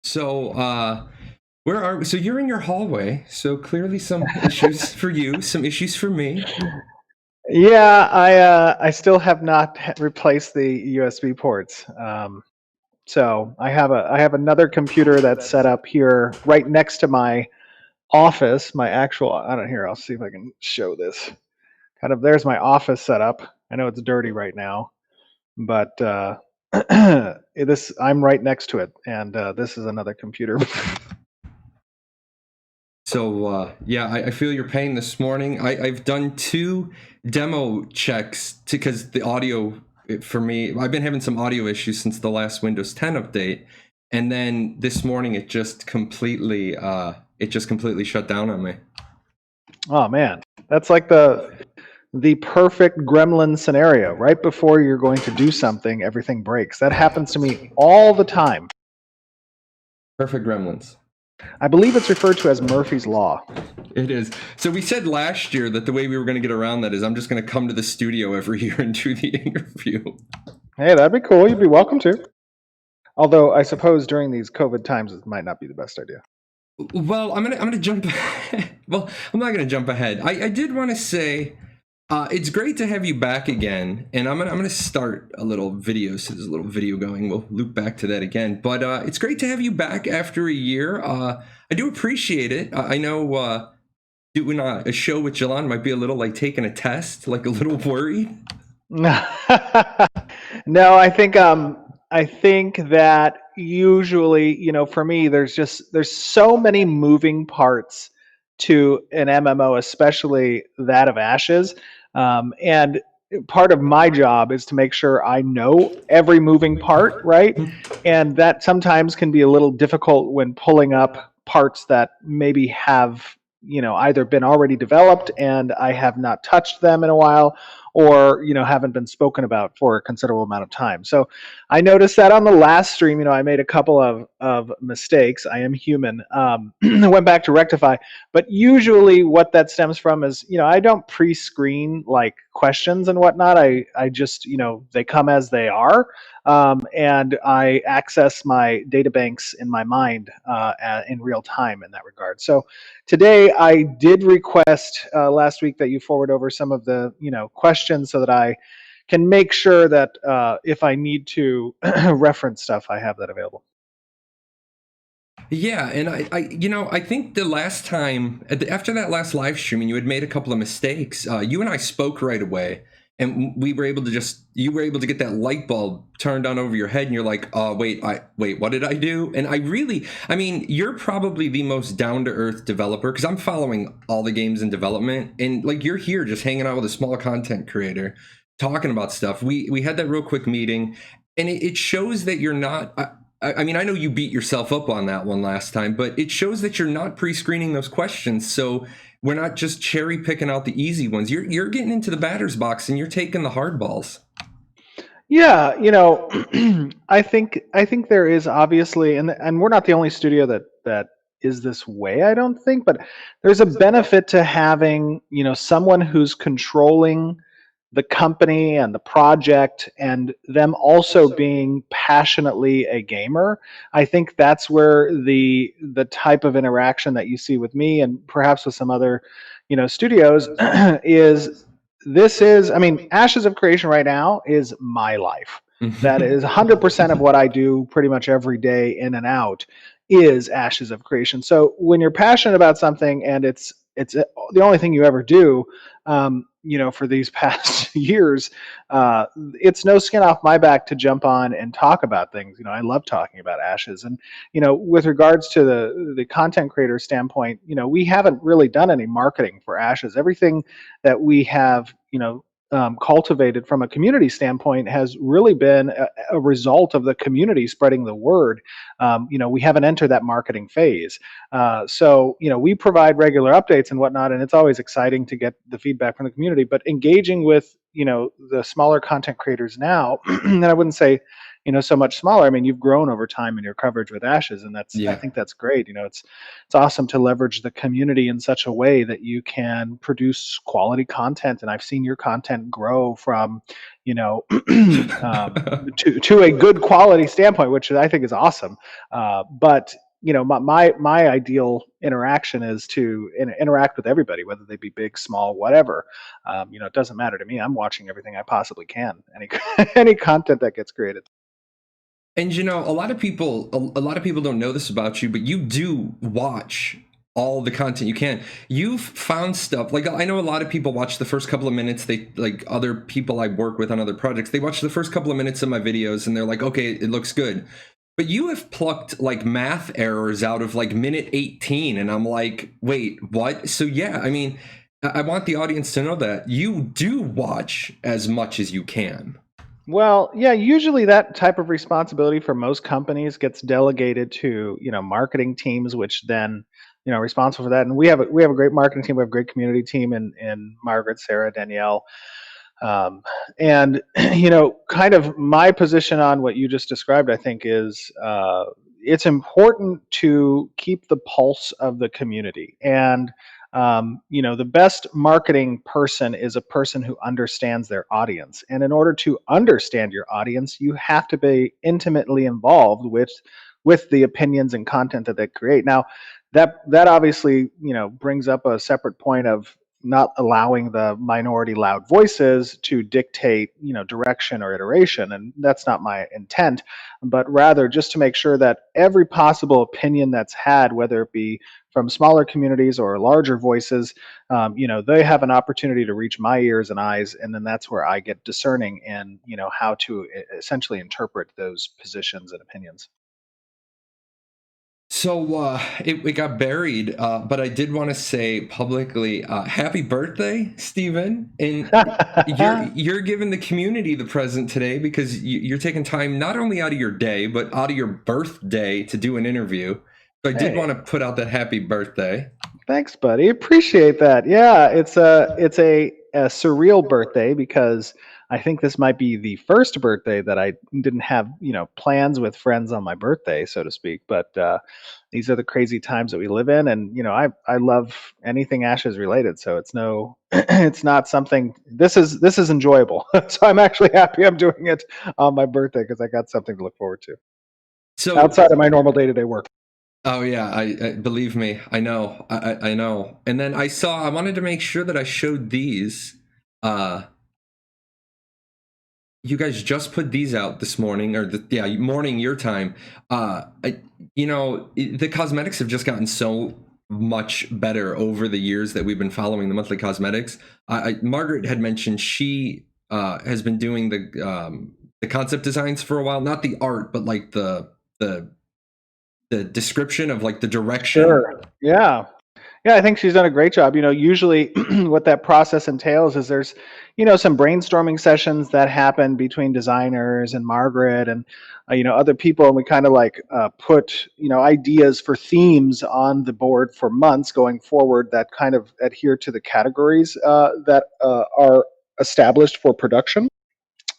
So, where are so you're in your hallway, so clearly some issues for you, some issues for me. Yeah, I still have not replaced the USB ports. So I have another computer that's set up here right next to my office. My actual I don't here. I'll see if I can show this. Kind of there's my office setup. I know it's dirty right now, but this I'm right next to it, and this is another computer. So, yeah, I feel your pain this morning. I've done two demo checks because the audio for me, I've been having some audio issues since the last Windows 10 update, and then this morning it just completely shut down on me. Oh man, that's like the perfect gremlin scenario. Right before you're going to do something, everything breaks. That happens to me all the time. Perfect gremlins. I believe it's referred to as Murphy's Law. It is. So we said last year that the way we were going to get around that is I'm just going to come to the studio every year and do the interview. Hey, that'd be cool. You'd be welcome to. Although I suppose during these COVID times, it might not be the best idea. Well, I'm gonna jump. Well, I'm not gonna jump ahead. I did want to say it's great to have you back again, and I'm gonna start a little video. So there's a little video going. We'll loop back to that again. But it's great to have you back after a year. I do appreciate it. I know doing a show with Jahlon might be a little like taking a test, like a little worried. No, I think that usually, for me, there's so many moving parts to an MMO, especially that of Ashes. And part of my job is to make sure I know every moving part, right? And that sometimes can be a little difficult when pulling up parts that maybe have, either been already developed and I have not touched them in a while, or haven't been spoken about for a considerable amount of time. So I noticed that on the last stream, I made a couple of mistakes. I am human. I went back to rectify, but usually what that stems from is, I don't pre-screen like questions and whatnot. I just, they come as they are. And I access my data banks in my mind in real time in that regard. So today I did request last week that you forward over some of the questions so that I can make sure that if I need to reference stuff, I have that available. Yeah, and I think the last time after that last live streaming, you had made a couple of mistakes. You and I spoke right away, and you were able to get that light bulb turned on over your head, and you're like, wait, what did I do? And you're probably the most down to earth developer because I'm following all the games in development, and like you're here just hanging out with a small content creator, talking about stuff. We had that real quick meeting, and it shows that you're not. I know you beat yourself up on that one last time, but it shows that you're not pre-screening those questions. So we're not just cherry picking out the easy ones. You're getting into the batter's box and you're taking the hard balls. Yeah, I think there is obviously, and we're not the only studio that is this way, I don't think, but there's a benefit to having, someone who's controlling the company and the project and them also being passionately a gamer. I think that's where the type of interaction that you see with me and perhaps with some other studios is Ashes of Creation right now is my life. That is 100% of what I do pretty much every day in and out is Ashes of Creation. So when you're passionate about something and it's the only thing you ever do, for these past years, it's no skin off my back to jump on and talk about things. I love talking about Ashes. And, with regards to the content creator standpoint, we haven't really done any marketing for Ashes. Everything that we have, cultivated from a community standpoint has really been a result of the community spreading the word. We haven't entered that marketing phase. So, we provide regular updates and whatnot, and it's always exciting to get the feedback from the community. But engaging with, the smaller content creators now, and I wouldn't say, so much smaller. I mean, you've grown over time in your coverage with Ashes, and I Yeah. think that's great. It's awesome to leverage the community in such a way that you can produce quality content. And I've seen your content grow from, you know, to a good quality standpoint, which I think is awesome. But my ideal interaction is to interact with everybody, whether they be big, small, whatever. It doesn't matter to me. I'm watching everything I possibly can. Any any content that gets created. And a lot of people don't know this about you, but you do watch all the content you can. You've found stuff like I know a lot of people watch the first couple of minutes. They like other people I work with on other projects. They watch the first couple of minutes of my videos and they're like, okay, it looks good. But you have plucked like math errors out of like minute 18, and I'm like, wait, what? So yeah, I mean, I want the audience to know that you do watch as much as you can. Well, yeah, usually that type of responsibility for most companies gets delegated to, marketing teams, which then, are responsible for that. And we have a great marketing team. We have a great community team in Margaret, Sarah, Danielle. Um, and, kind of my position on what you just described, I think is it's important to keep the pulse of the community. And the best marketing person is a person who understands their audience. And in order to understand your audience, you have to be intimately involved with the opinions and content that they create. Now, that obviously brings up a separate point of not allowing the minority loud voices to dictate direction or iteration, and that's not my intent, but rather just to make sure that every possible opinion that's had, whether it be from smaller communities or larger voices, they have an opportunity to reach my ears and eyes, and then that's where I get discerning in how to essentially interpret those positions and opinions. So it got buried, but I did want to say publicly, happy birthday, Steven! And you're giving the community the present today because you're taking time not only out of your day but out of your birthday to do an interview. So I did want Hey, to put out that happy birthday. thanks, buddy. Appreciate that. Yeah, it's a surreal birthday because I think this might be the first birthday that I didn't have, plans with friends on my birthday, so to speak. But these are the crazy times that we live in, and I love anything Ashes related. So it's no, it's not something. This is enjoyable. So I'm actually happy I'm doing it on my birthday because I got something to look forward to So, outside of my normal day to day work. oh yeah, I believe me, I know, I know. And then I wanted to make sure that I showed these. Uh, you guys just put these out this morning, or yeah, morning your time. The cosmetics have just gotten so much better over the years that we've been following the monthly cosmetics. Margaret had mentioned she has been doing the concept designs for a while, not the art, but like the the description of like the direction. Sure. Yeah. Yeah, I think she's done a great job. Usually what that process entails is there's, some brainstorming sessions that happen between designers and Margaret and, other people. And we kind of like put, ideas for themes on the board for months going forward that kind of adhere to the categories that are established for production.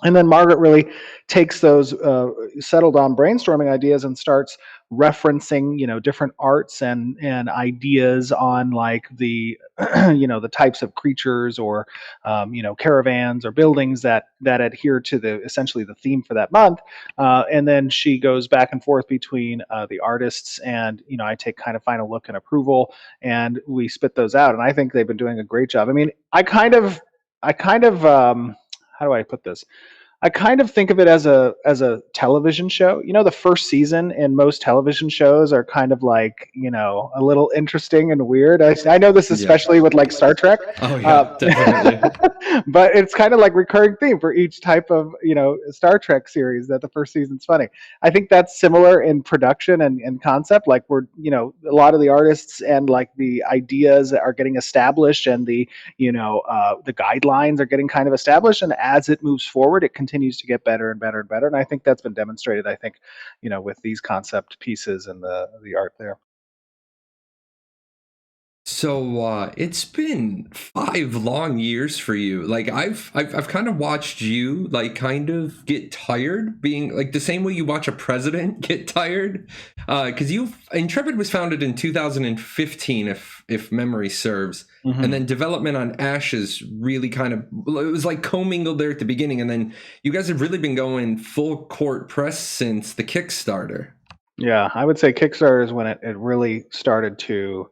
And then Margaret really takes those settled on brainstorming ideas and starts referencing, different arts and ideas on like the, the types of creatures or, caravans or buildings that adhere to the essentially the theme for that month. And then she goes back and forth between the artists and, I take kind of final look and approval, and we spit those out. And I think they've been doing a great job. I mean, how do I put this? I kind of think of it as a television show. The first season in most television shows are kind of like a little interesting and weird. I know this Yeah. especially with like Star Trek, Oh uh, yeah, definitely. but it's kind of like recurring theme for each type of Star Trek series that the first season's funny. I think that's similar in production and concept. Like we're a lot of the artists and like the ideas are getting established and the guidelines are getting kind of established, and as it moves forward it continues to get better and better and better, and I think that's been demonstrated, I think, with these concept pieces and the art there. So it's been 5 long years for you. Like I've kind of watched you like kind of get tired, being like the same way you watch a president get tired. Because you Intrepid was founded in 2015, if memory serves, and Hmm. then development on Ashes really kind of, it was like commingled there at the beginning, and then you guys have really been going full court press since the Kickstarter. Yeah, I would say Kickstarter is when it really started to,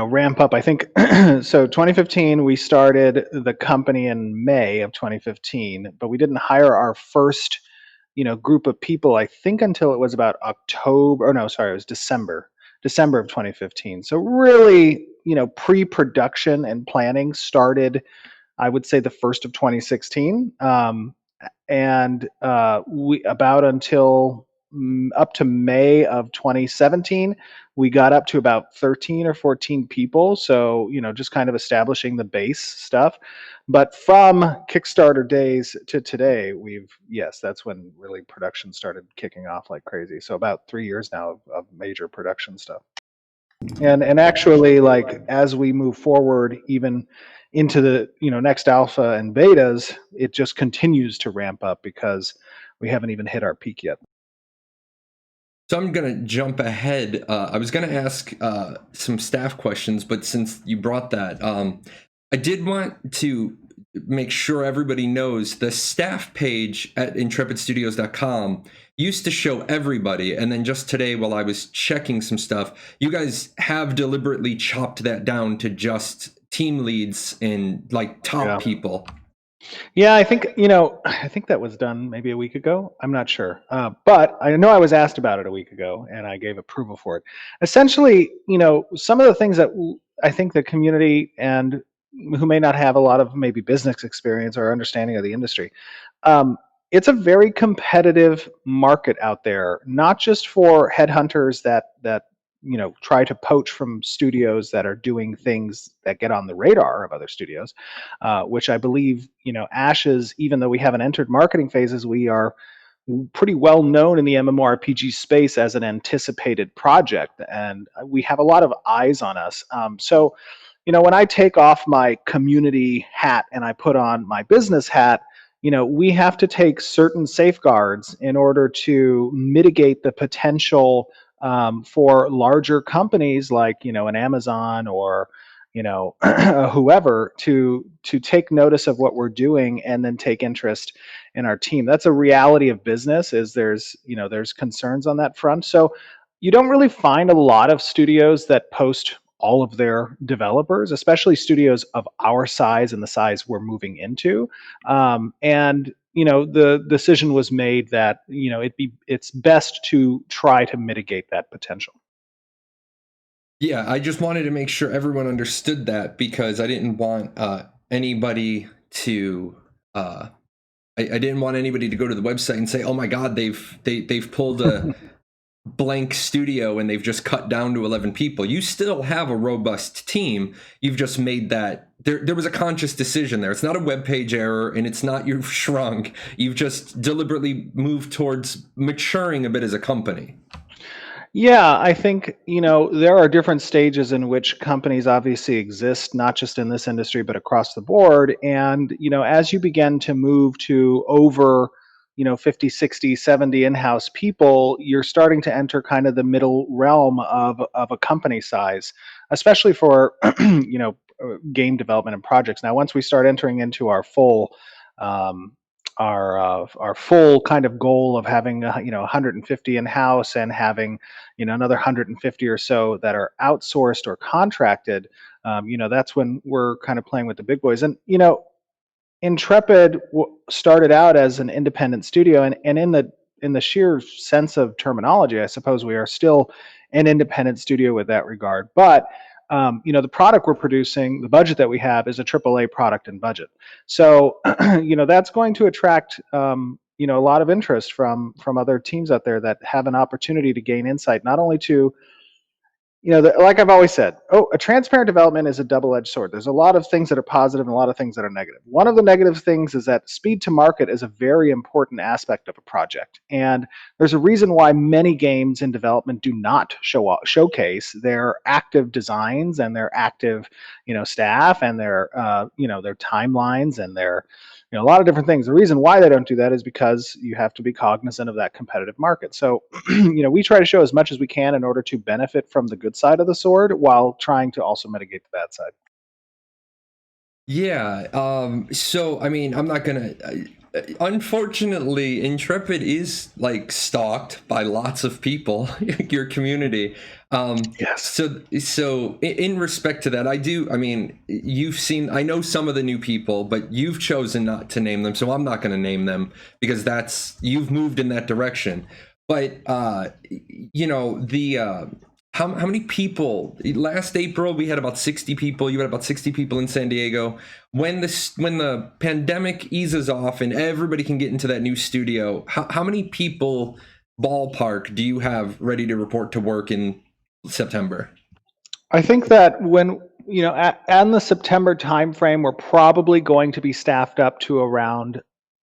ramp up. I think so. 2015, we started the company in May of 2015, but we didn't hire our first, group of people. I think until it was about October. Or no, sorry, it was December of 2015. So really, pre-production and planning started, I would say, the first of 2016. And we about until up to May of 2017, we got up to about 13 or 14 people. So, just kind of establishing the base stuff. But from Kickstarter days to today, yes, that's when really production started kicking off like crazy. So about 3 years now of major production stuff. And actually, like, as we move forward, even into the next alpha and betas, it just continues to ramp up because we haven't even hit our peak yet. So I'm gonna jump ahead. I was gonna ask some staff questions, but since you brought that, I did want to make sure everybody knows the staff page at intrepidstudios.com used to show everybody, and then just today, while I was checking some stuff, you guys have deliberately chopped that down to just team leads and like top Yeah. people. Yeah, I think that was done maybe a week ago. I'm not sure, but I know I was asked about it a week ago, and I gave approval for it. Essentially, some of the things that I think the community and who may not have a lot of maybe business experience or understanding of the industry, um, it's a very competitive market out there, not just for headhunters that try to poach from studios that are doing things that get on the radar of other studios, which I believe, Ashes, even though we haven't entered marketing phases, we are pretty well known in the MMORPG space as an anticipated project, and we have a lot of eyes on us. So, when I take off my community hat and I put on my business hat, we have to take certain safeguards in order to mitigate the potential for larger companies like an Amazon or whoever to take notice of what we're doing and then take interest in our team. That's a reality of business. Is there's concerns on that front. So you don't really find a lot of studios that post all of their developers, especially studios of our size and the size we're moving into. And the decision was made that it's best to try to mitigate that potential. Yeah, I just wanted to make sure everyone understood that because I didn't want anybody to I didn't want anybody to go to the website and say, "Oh my God, they've pulled a blank studio and they've just cut down to 11 people." You still have a robust team. You've just made that there was a conscious decision there. It's not a web page error and it's not you've shrunk. You've just deliberately moved towards maturing a bit as a company. Yeah, I think, there are different stages in which companies obviously exist, not just in this industry, but across the board. And, as you begin to move to over, 50, 60, 70 in-house people, you're starting to enter kind of the middle realm of a company size, especially for, game development and projects. Now, once we start entering into um, our full kind of goal of having 150 in house and having another 150 or so that are outsourced or contracted, that's when we're kind of playing with the big boys. And Intrepid started out as an independent studio, and in the sheer sense of terminology, I suppose we are still an independent studio with that regard. But the product we're producing, the budget that we have, is a AAA product and budget. So that's going to attract a lot of interest from other teams out there that have an opportunity to gain insight, not only to like I've always said, a transparent development is a double-edged sword. There's a lot of things that are positive and a lot of things that are negative. One of the negative things is that speed to market is a very important aspect of a project, and there's a reason why many games in development do not showcase their active designs and their active, staff and their timelines and their a lot of different things. The reason why they don't do that is because you have to be cognizant of that competitive market. So, we try to show as much as we can in order to benefit from the good side of the sword while trying to also mitigate the bad side. Yeah. So I mean, I'm not gonna. Unfortunately, Intrepid is like stalked by lots of people, your community. Yes. So in respect to that, I do. I mean, you've seen. I know some of the new people, but you've chosen not to name them, so I'm not going to name them because that's you've moved in that direction. But how many people last April we had about 60 people, you had about 60 people in San Diego. When the pandemic eases off and everybody can get into that new studio, how many people ballpark do you have ready to report to work in September? I think that when in the September timeframe, we're probably going to be staffed up to around,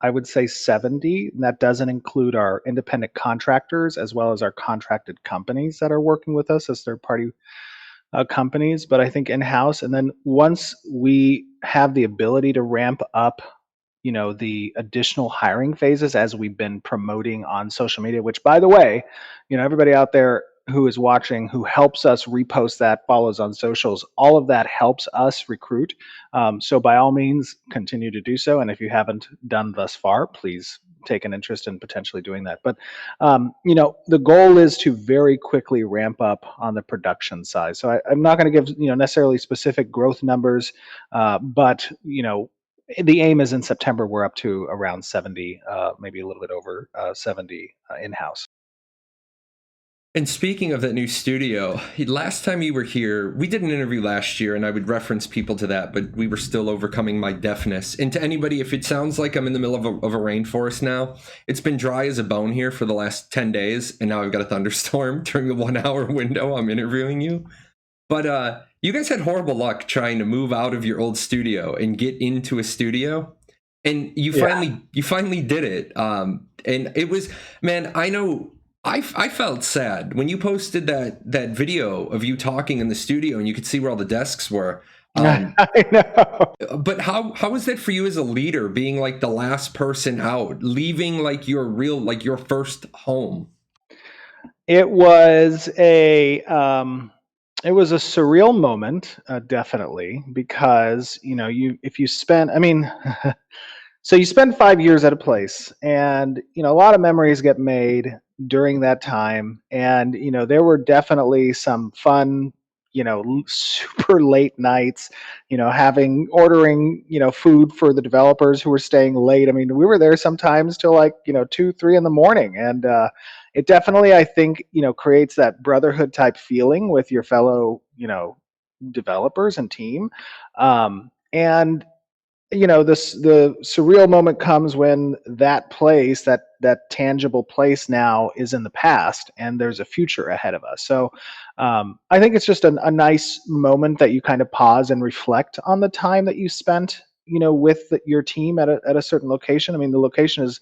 I would say, 70. And that doesn't include our independent contractors as well as our contracted companies that are working with us as third party companies. But I think in house, and then once we have the ability to ramp up the additional hiring phases as we've been promoting on social media, which, by the way, everybody out there who is watching, who helps us repost that, follows on socials, all of that helps us recruit. So by all means, continue to do so. And if you haven't done thus far, please take an interest in potentially doing that. But the goal is to very quickly ramp up on the production side. So I'm not going to give necessarily specific growth numbers, but the aim is in September, we're up to around 70, maybe a little bit over 70 in-house. And speaking of that new studio, last time you were here, we did an interview last year, and I would reference people to that, but we were still overcoming my deafness. And to anybody, if it sounds like I'm in the middle of a rainforest now, it's been dry as a bone here for the last 10 days, and now I've got a thunderstorm during the 1 hour window I'm interviewing you. But you guys had horrible luck trying to move out of your old studio and get into a studio, and you Yeah. finally did it. And it was, man, I know. I felt sad when you posted that video of you talking in the studio and you could see where all the desks were. I know. But how was that for you as a leader, being like the last person out, leaving like your first home? It was a surreal moment, definitely, because if you spend, I mean, so you spend 5 years at a place, and a lot of memories get made during that time, and there were definitely some fun, super late nights, having ordering food for the developers who were staying late. I mean, we were there sometimes till like 2, 3 in the morning, and it definitely, I think, creates that brotherhood type feeling with your fellow developers and team. And the surreal moment comes when that place, that tangible place, now is in the past and there's a future ahead of us. So I think it's just a nice moment that you kind of pause and reflect on the time that you spent with your team at a certain location. I mean, the location is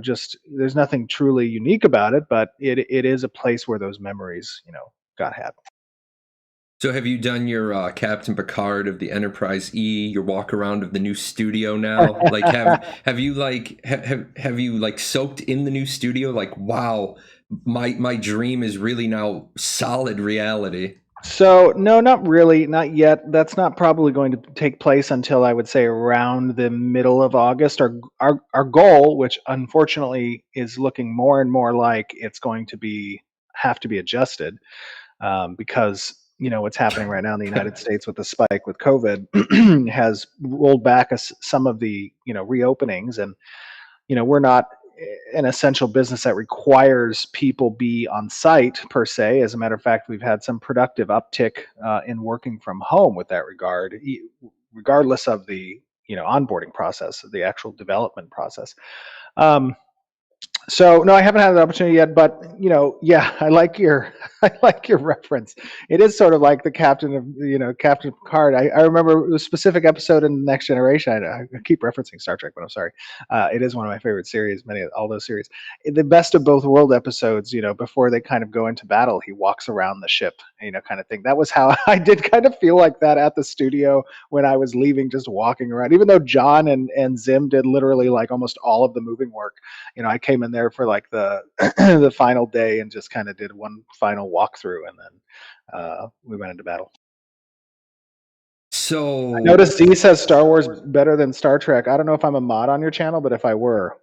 just, there's nothing truly unique about it, but it is a place where those memories got had. So have you done your Captain Picard of the Enterprise E, your walk around of the new studio now? Like have you like have you like soaked in the new studio? Like, wow, my dream is really now solid reality. So no, not really, not yet. That's not probably going to take place until, I would say, around the middle of August. Our goal, which unfortunately is looking more and more like it's going to be have to be adjusted, because what's happening right now in the United States with the spike with COVID has rolled back some of the reopenings, and we're not an essential business that requires people be on site per se. As a matter of fact, we've had some productive uptick in working from home with that regard, regardless of the onboarding process, the actual development process. Um, So no, I haven't had the opportunity yet, but yeah, I like your I like your reference. It is sort of like the Captain of Captain Picard. I remember a specific episode in Next Generation. I keep referencing Star Trek, but I'm sorry. It is one of my favorite series. All those series, the best of both world episodes. Before they kind of go into battle, he walks around the ship, kind of thing. That was how I did kind of feel like that at the studio when I was leaving, just walking around. Even though John and Zim did literally like almost all of the moving work, I came in there for like the the final day and just kind of did one final walkthrough, and then we went into battle. I So noticed Z says Star Wars better than Star Trek. I don't know if I'm a mod on your channel, but if I were,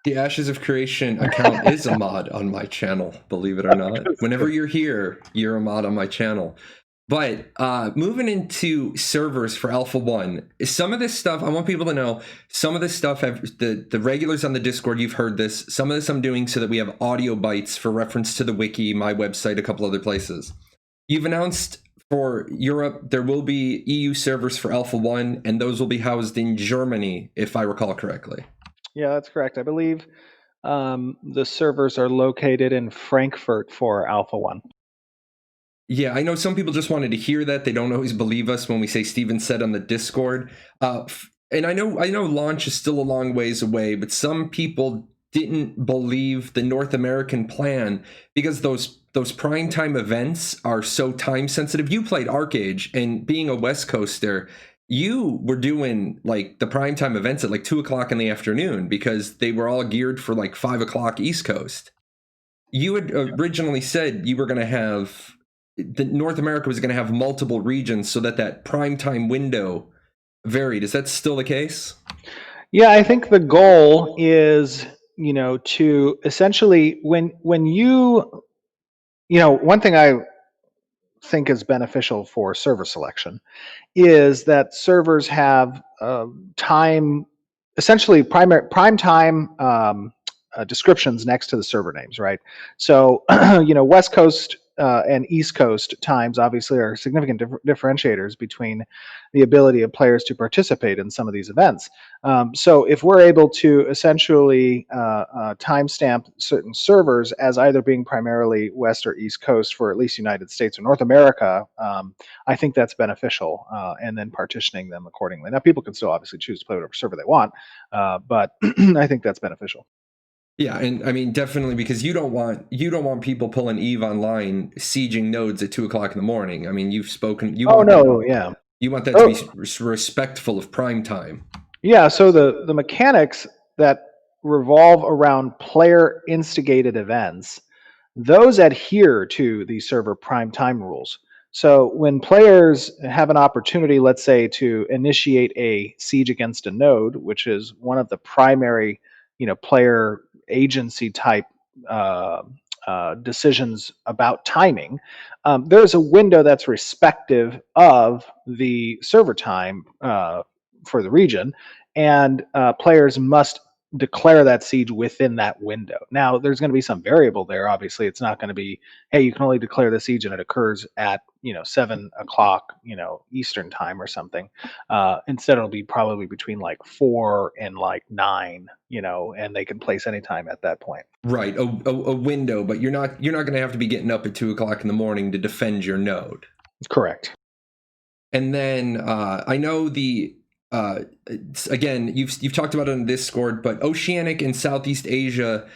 the Ashes of Creation account is a mod on my channel, believe it or not. Whenever you're here, you're a mod on my channel. But moving into servers for Alpha 1, some of this stuff, I want people to know, some of this stuff, the regulars on the Discord, you've heard this. Some of this I'm doing so that we have audio bites for reference to the wiki, my website, a couple other places. You've announced for Europe, there will be EU servers for Alpha 1, and those will be housed in Germany, if I recall correctly. yeah, that's correct. I believe the servers are located in Frankfurt for Alpha 1. Yeah, I know some people just wanted to hear that. They don't always believe us when we say Steven said on the Discord. And I know launch is still a long ways away, but some people didn't believe the North American plan because those primetime events are so time sensitive. You played Arcade, and being a West Coaster, you were doing like the primetime events at like 2 o'clock in the afternoon because they were all geared for like 5 o'clock East Coast. You had originally said you were going to have North America was going to have multiple regions so that prime time window varied. Is that still the case? Yeah, I think the goal is, to essentially when one thing I think is beneficial for server selection is that servers have time, essentially prime time descriptions next to the server names, right? So, West Coast and East Coast times obviously are significant differentiators between the ability of players to participate in some of these events. So, if we're able to essentially timestamp certain servers as either being primarily West or East Coast for at least United States or North America, I think that's beneficial, and then partitioning them accordingly. Now, people can still obviously choose to play whatever server they want, but I think that's beneficial. Yeah, and I mean definitely because you don't want people pulling Eve online sieging nodes at 2 o'clock in the morning. I mean you've spoken Oh no, yeah. you want that to be Oh, respectful of prime time. yeah. So the mechanics that revolve around player instigated events, those adhere to the server prime time rules. So when players have an opportunity, let's say, to initiate a siege against a node, which is one of the primary, player agency type uh, decisions about timing, there's a window that's respective of the server time for the region, and players must declare that siege within that window. Now, there's going to be some variable there. Obviously, it's not going to be, hey, you can only declare the siege and it occurs at 7 o'clock, Eastern time or something. Instead, it'll be probably between like 4 and like 9, and they can place anytime at that point. Right, a window, but you're not going to have to be getting up at 2 o'clock in the morning to defend your node. Correct. And then I know uh, again you've talked about it on Discord, but Oceanic and Southeast Asia,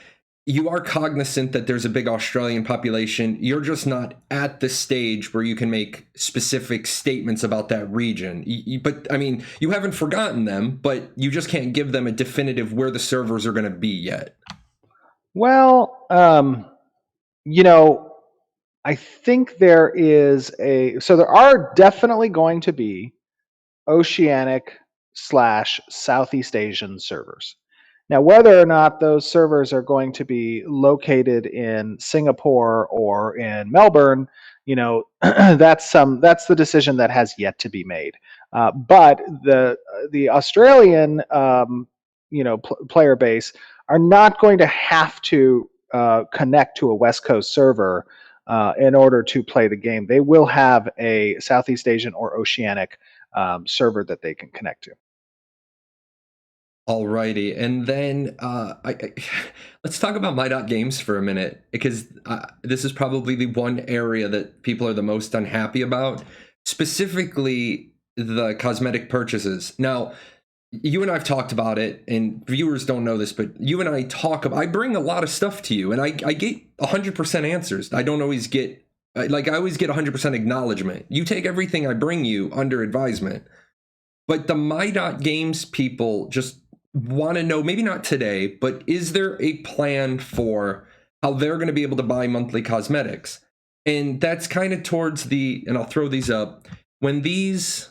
you are cognizant that there's a big Australian population. You're just not at the stage where you can make specific statements about that region. But I mean, you haven't forgotten them, but you just can't give them a definitive where the servers are going to be yet. Well, you know, I think there are definitely going to be Oceanic / Southeast Asian servers. Now, whether or not those servers are going to be located in Singapore or in Melbourne, that's the decision that has yet to be made. But the Australian player base are not going to have to connect to a West Coast server in order to play the game. They will have a Southeast Asian or Oceanic server that they can connect to. Alrighty, and then let's talk about My.games for a minute, because this is probably the one area that people are the most unhappy about, specifically the cosmetic purchases. Now, you and I have talked about it, and viewers don't know this, but you and I talk about, I bring a lot of stuff to you, and I get 100% answers. I don't always get, like, I always get 100% acknowledgement. You take everything I bring you under advisement. But the My.games people just want to know, maybe not today, but is there a plan for how they're going to be able to buy monthly cosmetics? And that's kind of towards the, and I'll throw these up, when these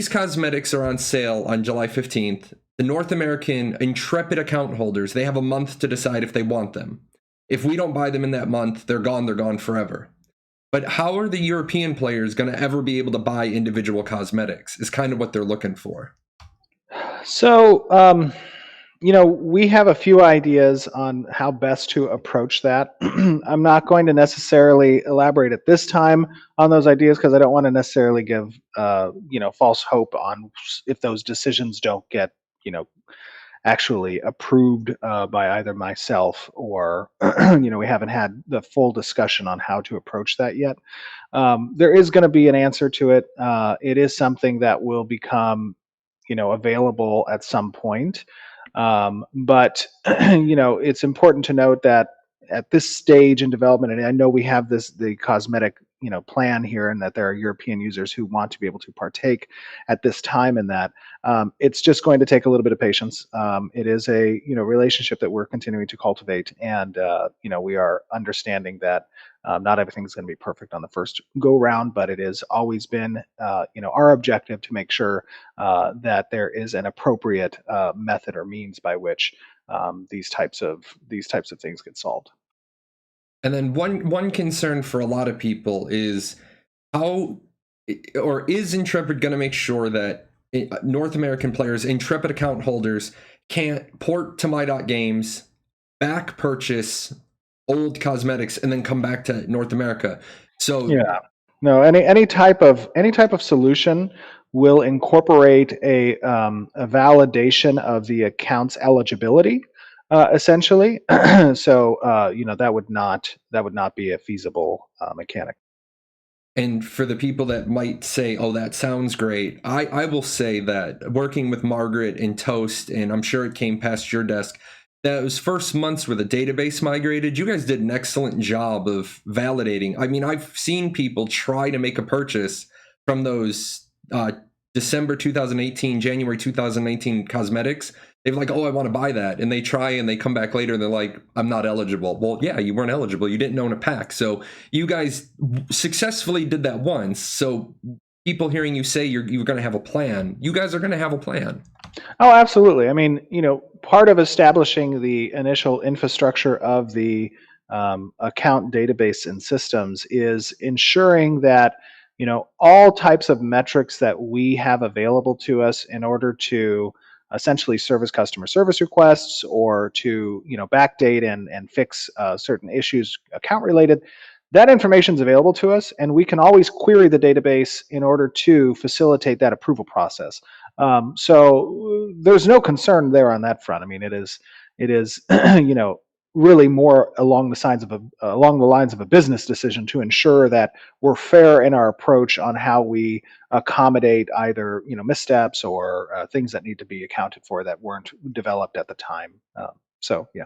cosmetics are on sale on July 15th, the North American Intrepid account holders, they have a month to decide if they want them. If we don't buy them in that month, they're gone forever. But how are the European players going to ever be able to buy individual cosmetics is kind of what they're looking for. So, we have a few ideas on how best to approach that. I'm not going to necessarily elaborate at this time on those ideas because I don't want to necessarily give, false hope on if those decisions don't get, actually approved by either myself or, we haven't had the full discussion on how to approach that yet. There is going to be an answer to it. It is something that will become, available at some point. But it's important to note that at this stage in development, and I know we have the cosmetic plan here, and that there are European users who want to be able to partake at this time in that. It's just going to take a little bit of patience. It is a relationship that we're continuing to cultivate, and we are understanding that not everything is going to be perfect on the first go round, but it has always been our objective to make sure that there is an appropriate method or means by which these types of things get solved. And then one concern for a lot of people is how, or is Intrepid going to make sure that North American players, Intrepid account holders, can't port to My.games, back purchase old cosmetics, and then come back to North America? So yeah, no, any type of solution will incorporate a validation of the account's eligibility, essentially. So that would not be a feasible mechanic. And for the people that might say, oh, that sounds great, I will say that working with Margaret and Toast, and I'm sure it came past your desk, those first months where the database migrated, you guys did an excellent job of validating. I mean, I've seen people try to make a purchase from those December 2018, January 2019 cosmetics. They're like, oh, I want to buy that. And they try and they come back later and they're like, I'm not eligible. Well, yeah, you weren't eligible. You didn't own a pack. So you guys successfully did that once. So people hearing you say you're going to have a plan, you guys are going to have a plan. Oh, absolutely. I mean, part of establishing the initial infrastructure of the account database and systems is ensuring that all types of metrics that we have available to us in order to essentially service customer service requests or to backdate and fix certain issues account related. That information is available to us, and we can always query the database in order to facilitate that approval process. So there's no concern there on that front. I mean, it is really more along the lines of a business decision to ensure that we're fair in our approach on how we accommodate either missteps or things that need to be accounted for that weren't developed at the time. So yeah.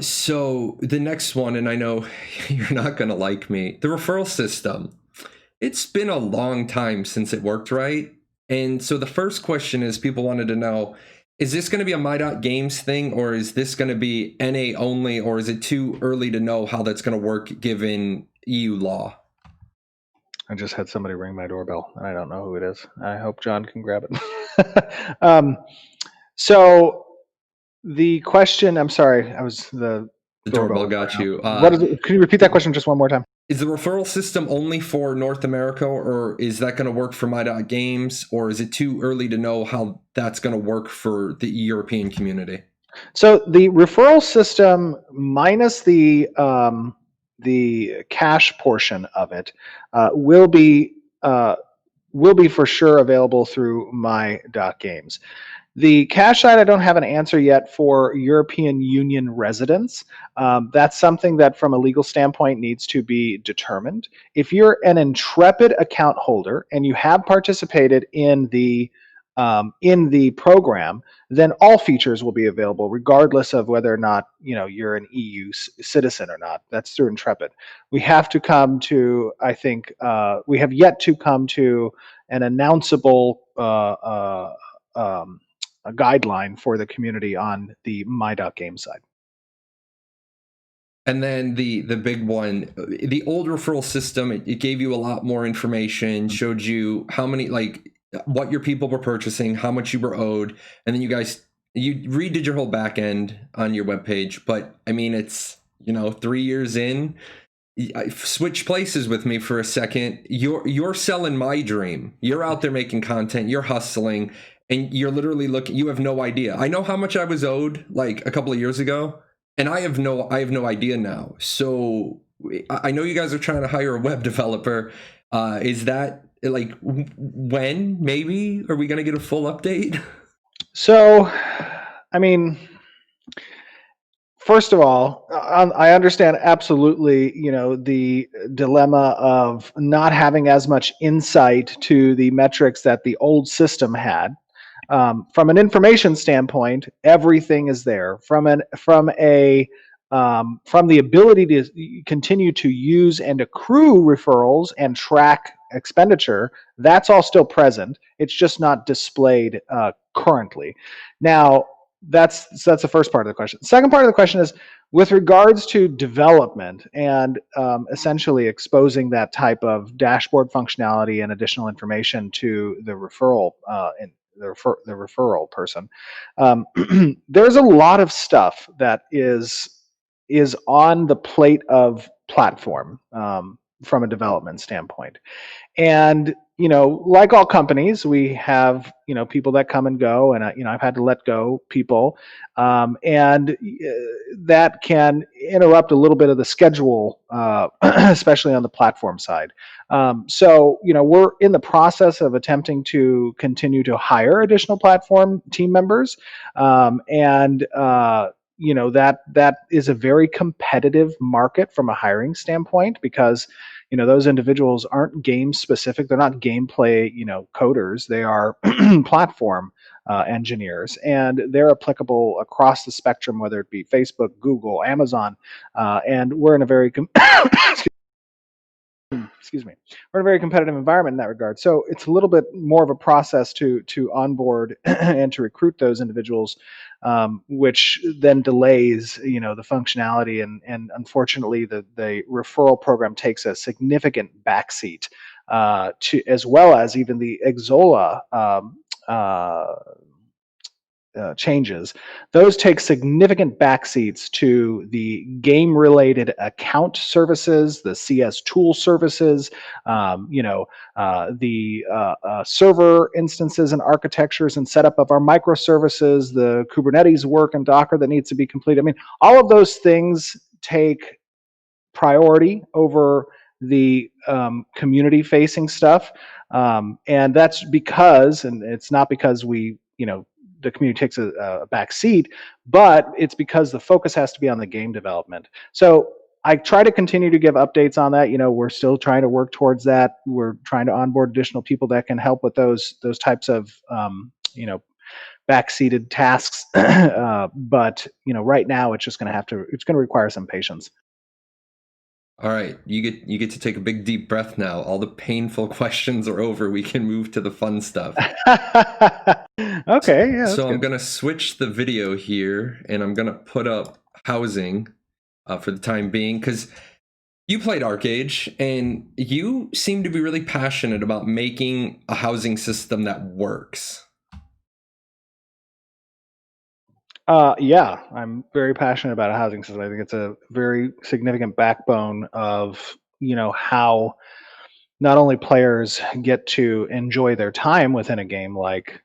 So the next one, and I know you're not going to like me, the referral system. It's been a long time since it worked right. And so the first question is, people wanted to know, is this going to be a My.games thing, or is this going to be NA only, or is it too early to know how that's going to work given EU law? I just had somebody ring my doorbell, and I don't know who it is. I hope John can grab it. So the question, I'm sorry, I was the doorbell got you. What is it? Can you repeat that question just one more time? Is the referral system only for North America, or is that going to work for My.games, or is it too early to know how that's going to work for the European community? So the referral system minus the cash portion of it will be will be for sure available through My.games. The cash side, I don't have an answer yet for European Union residents. That's something that, from a legal standpoint, needs to be determined. If you're an Intrepid account holder and you have participated in the program, then all features will be available, regardless of whether or not you're an EU citizen or not. That's through Intrepid. We have to come to, I think, we have yet to come to an announceable a guideline for the community on the My.game side. And then the big one, the old referral system, it gave you a lot more information, showed you how many, like, what your people were purchasing, how much you were owed, and then you redid your whole back end on your webpage. But I mean, it's 3 years in. Switch places with me for a second. You're selling my dream. You're out there making content. You're hustling, and you're literally looking. You have no idea. I know how much I was owed like a couple of years ago, and I have no idea now. So I know you guys are trying to hire a web developer. Is that like when maybe are we gonna get a full update? So, I mean, first of all, I understand absolutely, the dilemma of not having as much insight to the metrics that the old system had. From an information standpoint, everything is there. From the ability to continue to use and accrue referrals and track expenditure, that's all still present. It's just not displayed currently. Now, that's the first part of the question. The second part of the question is with regards to development and essentially exposing that type of dashboard functionality and additional information to the referral the referral person. There's a lot of stuff that is on the plate of platform from a development standpoint. And like all companies, we have people that come and go, and I've had to let go people, and that can interrupt a little bit of the schedule, especially on the platform side. So we're in the process of attempting to continue to hire additional platform team members, and that is a very competitive market from a hiring standpoint, because those individuals aren't game specific. They're not gameplay coders. They are platform engineers, and they're applicable across the spectrum, whether it be Facebook, Google, Amazon, and we're in a very excuse me, we're in a very competitive environment in that regard. So it's a little bit more of a process to onboard and to recruit those individuals, which then delays the functionality, and unfortunately the referral program takes a significant backseat to, as well as even the Xsolla changes. Those take significant backseats to the game-related account services, the CS tool services, the server instances and architectures and setup of our microservices, the Kubernetes work and Docker that needs to be completed. I mean, all of those things take priority over the community-facing stuff, and that's because, and it's not because the community takes a back seat, but it's because the focus has to be on the game development. So I try to continue to give updates on that. We're still trying to work towards that. We're trying to onboard additional people that can help with those types of backseated tasks. But right now it's just going to require some patience. All right, you get to take a big deep breath now. All the painful questions are over. We can move to the fun stuff. Okay, yeah. So I'm gonna switch the video here, and I'm gonna put up housing for the time being, because you played ArcAge, and you seem to be really passionate about making a housing system that works. Yeah, I'm very passionate about a housing system. I think it's a very significant backbone of how not only players get to enjoy their time within a game like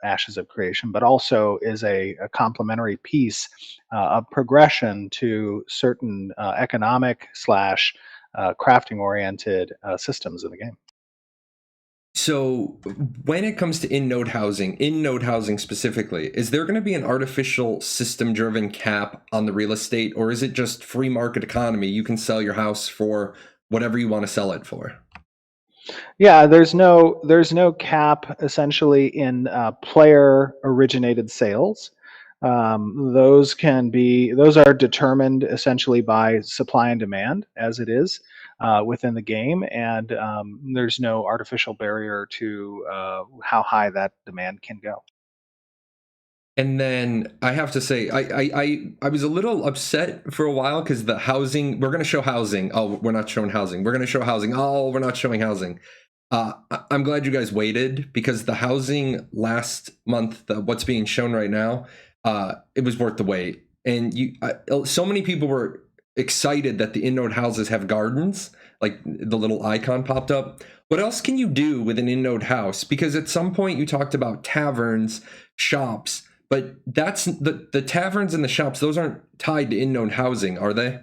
Ashes of Creation, but also is a complementary piece of progression to certain economic slash crafting oriented systems in the game. So when it comes to in-node housing specifically, is there going to be an artificial system-driven cap on the real estate, or is it just free market economy? You can sell your house for whatever you want to sell it for. Yeah, there's no cap essentially in player originated sales. Those are determined essentially by supply and demand as it is within the game, and there's no artificial barrier to how high that demand can go. And then I have to say, I was a little upset for a while because the housing, we're going to show housing. Oh, we're not showing housing. We're going to show housing. Oh, we're not showing housing. I'm glad you guys waited because the housing last month, what's being shown right now, it was worth the wait. And so many people were excited that the in-node houses have gardens, like the little icon popped up. What else can you do with an in-node house? Because at some point you talked about taverns, shops, but that's the taverns and the shops. Those aren't tied to in-node housing, are they?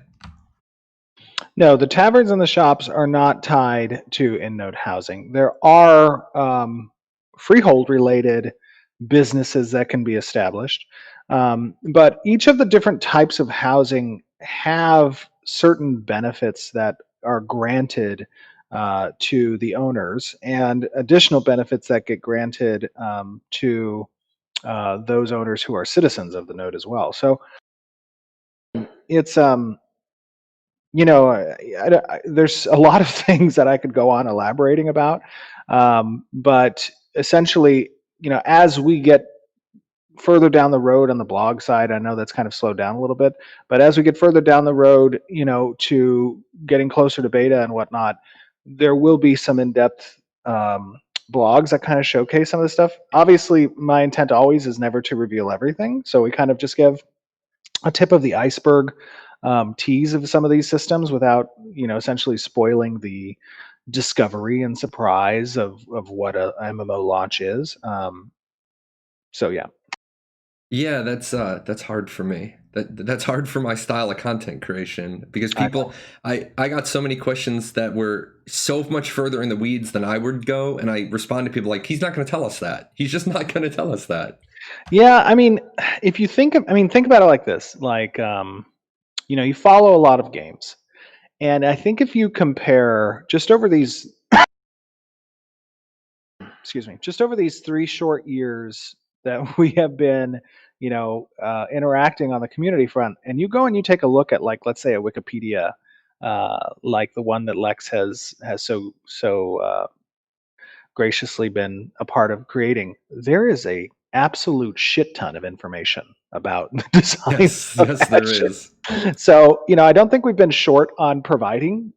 No, the taverns and the shops are not tied to in-node housing. There are freehold related businesses that can be established, but each of the different types of housing have certain benefits that are granted to the owners, and additional benefits that get granted to those owners who are citizens of the node as well. So it's there's a lot of things that I could go on elaborating about, but essentially, as we get further down the road on the blog side, I know that's kind of slowed down a little bit, but as we get further down the road, to getting closer to beta and whatnot, there will be some in-depth blogs that kind of showcase some of the stuff. Obviously, my intent always is never to reveal everything, so we kind of just give a tip of the iceberg tease of some of these systems without essentially spoiling the discovery and surprise of what a MMO launch is. So yeah. Yeah, that's hard for me. That's hard for my style of content creation because I know. I got so many questions that were so much further in the weeds than I would go, and I respond to people like, he's not going to tell us that. He's just not going to tell us that. Yeah, I mean, if you think about it like this, like you follow a lot of games, and I think if you compare just over these excuse me, just over these 3 short years that we have been, interacting on the community front, and you go and you take a look at, like, let's say a Wikipedia, like the one that Lex has graciously been a part of creating, there is a absolute shit ton of information about the design Yes, of yes, that there shit. is. So, I don't think we've been short on providing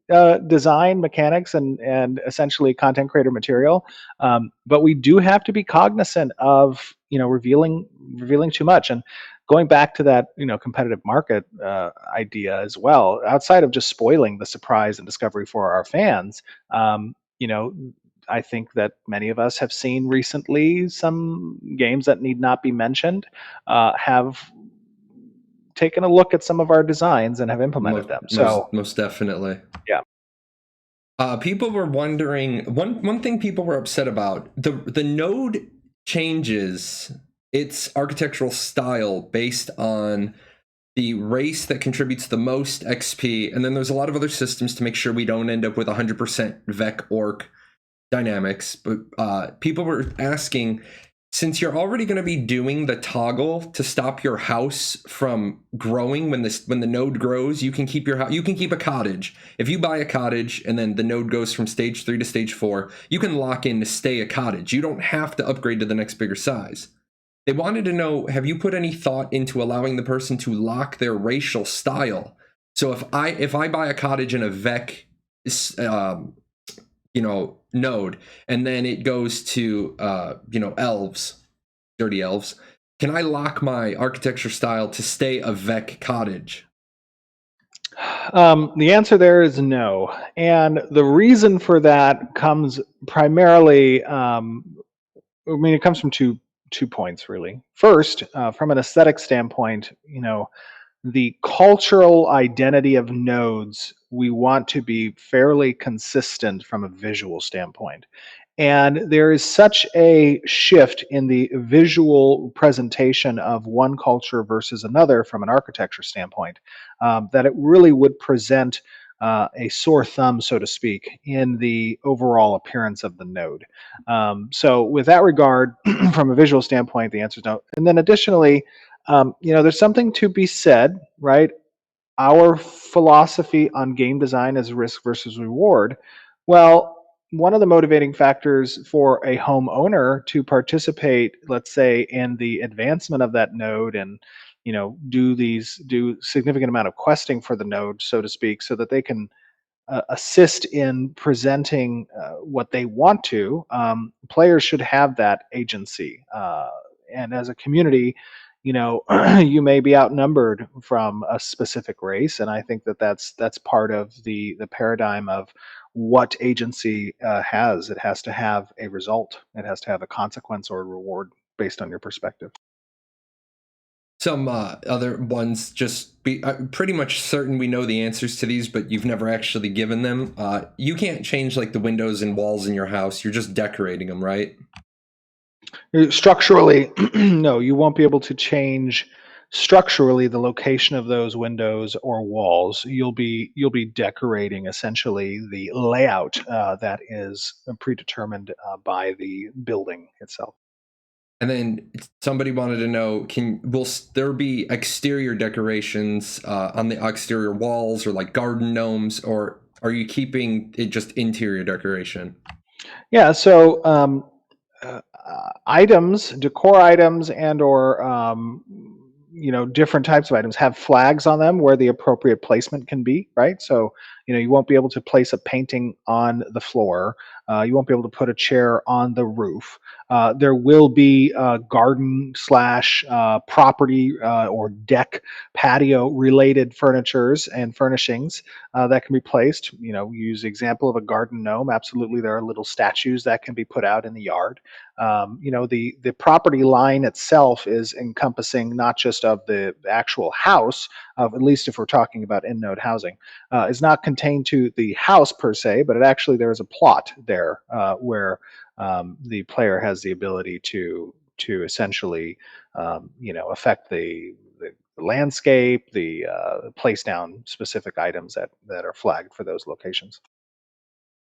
design mechanics and essentially content creator material, but we do have to be cognizant of revealing too much. And going back to that competitive market idea as well, outside of just spoiling the surprise and discovery for our fans, um, you know I think that many of us have seen recently some games that need not be mentioned have taken a look at some of our designs and have implemented Most them. So most definitely. yeah. People were wondering one thing people were upset about the node changes its architectural style based on the race that contributes the most XP, and then there's a lot of other systems to make sure we don't end up with 100% Vec Orc dynamics. But people were asking, since you're already going to be doing the toggle to stop your house from growing when the node grows, you can keep your house, you can keep a cottage. If you buy a cottage and then the node goes from stage 3 to stage 4, you can lock in to stay a cottage. You don't have to upgrade to the next bigger size. They wanted to know, have you put any thought into allowing the person to lock their racial style? So if I buy a cottage in a Vec node, and then it goes to elves, dirty elves, can I lock my architecture style to stay a Vec cottage? The answer there is no. And the reason for that comes primarily, it comes from two points really. First, from an aesthetic standpoint, the cultural identity of nodes, we want to be fairly consistent from a visual standpoint. And there is such a shift in the visual presentation of one culture versus another from an architecture standpoint, that it really would present a sore thumb, so to speak, in the overall appearance of the node. So, with that regard, from a visual standpoint, the answer is no. And then additionally, there's something to be said, right? Our philosophy on game design is risk versus reward. Well, one of the motivating factors for a homeowner to participate, let's say, in the advancement of that node and do significant amount of questing for the node, so to speak, so that they can assist in presenting what they want to. Players should have that agency, and as a community, you may be outnumbered from a specific race, and I think that that's part of the paradigm of what agency has. It has to have a result. It has to have a consequence or a reward based on your perspective. Some other ones, just be pretty much certain we know the answers to these, but you've never actually given them. You can't change like the windows and walls in your house. You're just decorating them, right? Structurally, no, you won't be able to change structurally the location of those windows or walls. You'll be decorating essentially the layout that is predetermined by the building itself. And then somebody wanted to know, will there be exterior decorations on the exterior walls or like garden gnomes, or are you keeping it just interior decoration? Yeah, so items, decor items, and/or different types of items have flags on them where the appropriate placement can be. Right, so you won't be able to place a painting on the floor. You won't be able to put a chair on the roof. There will be garden slash property or deck patio related furnitures and furnishings that can be placed. Use the example of a garden gnome. Absolutely, there are little statues that can be put out in the yard. The property line itself is encompassing not just of the actual house, of at least if we're talking about in node housing, is not contained to the house per se, but there is a plot there where the player has the ability to essentially affect the landscape, the place down specific items that are flagged for those locations.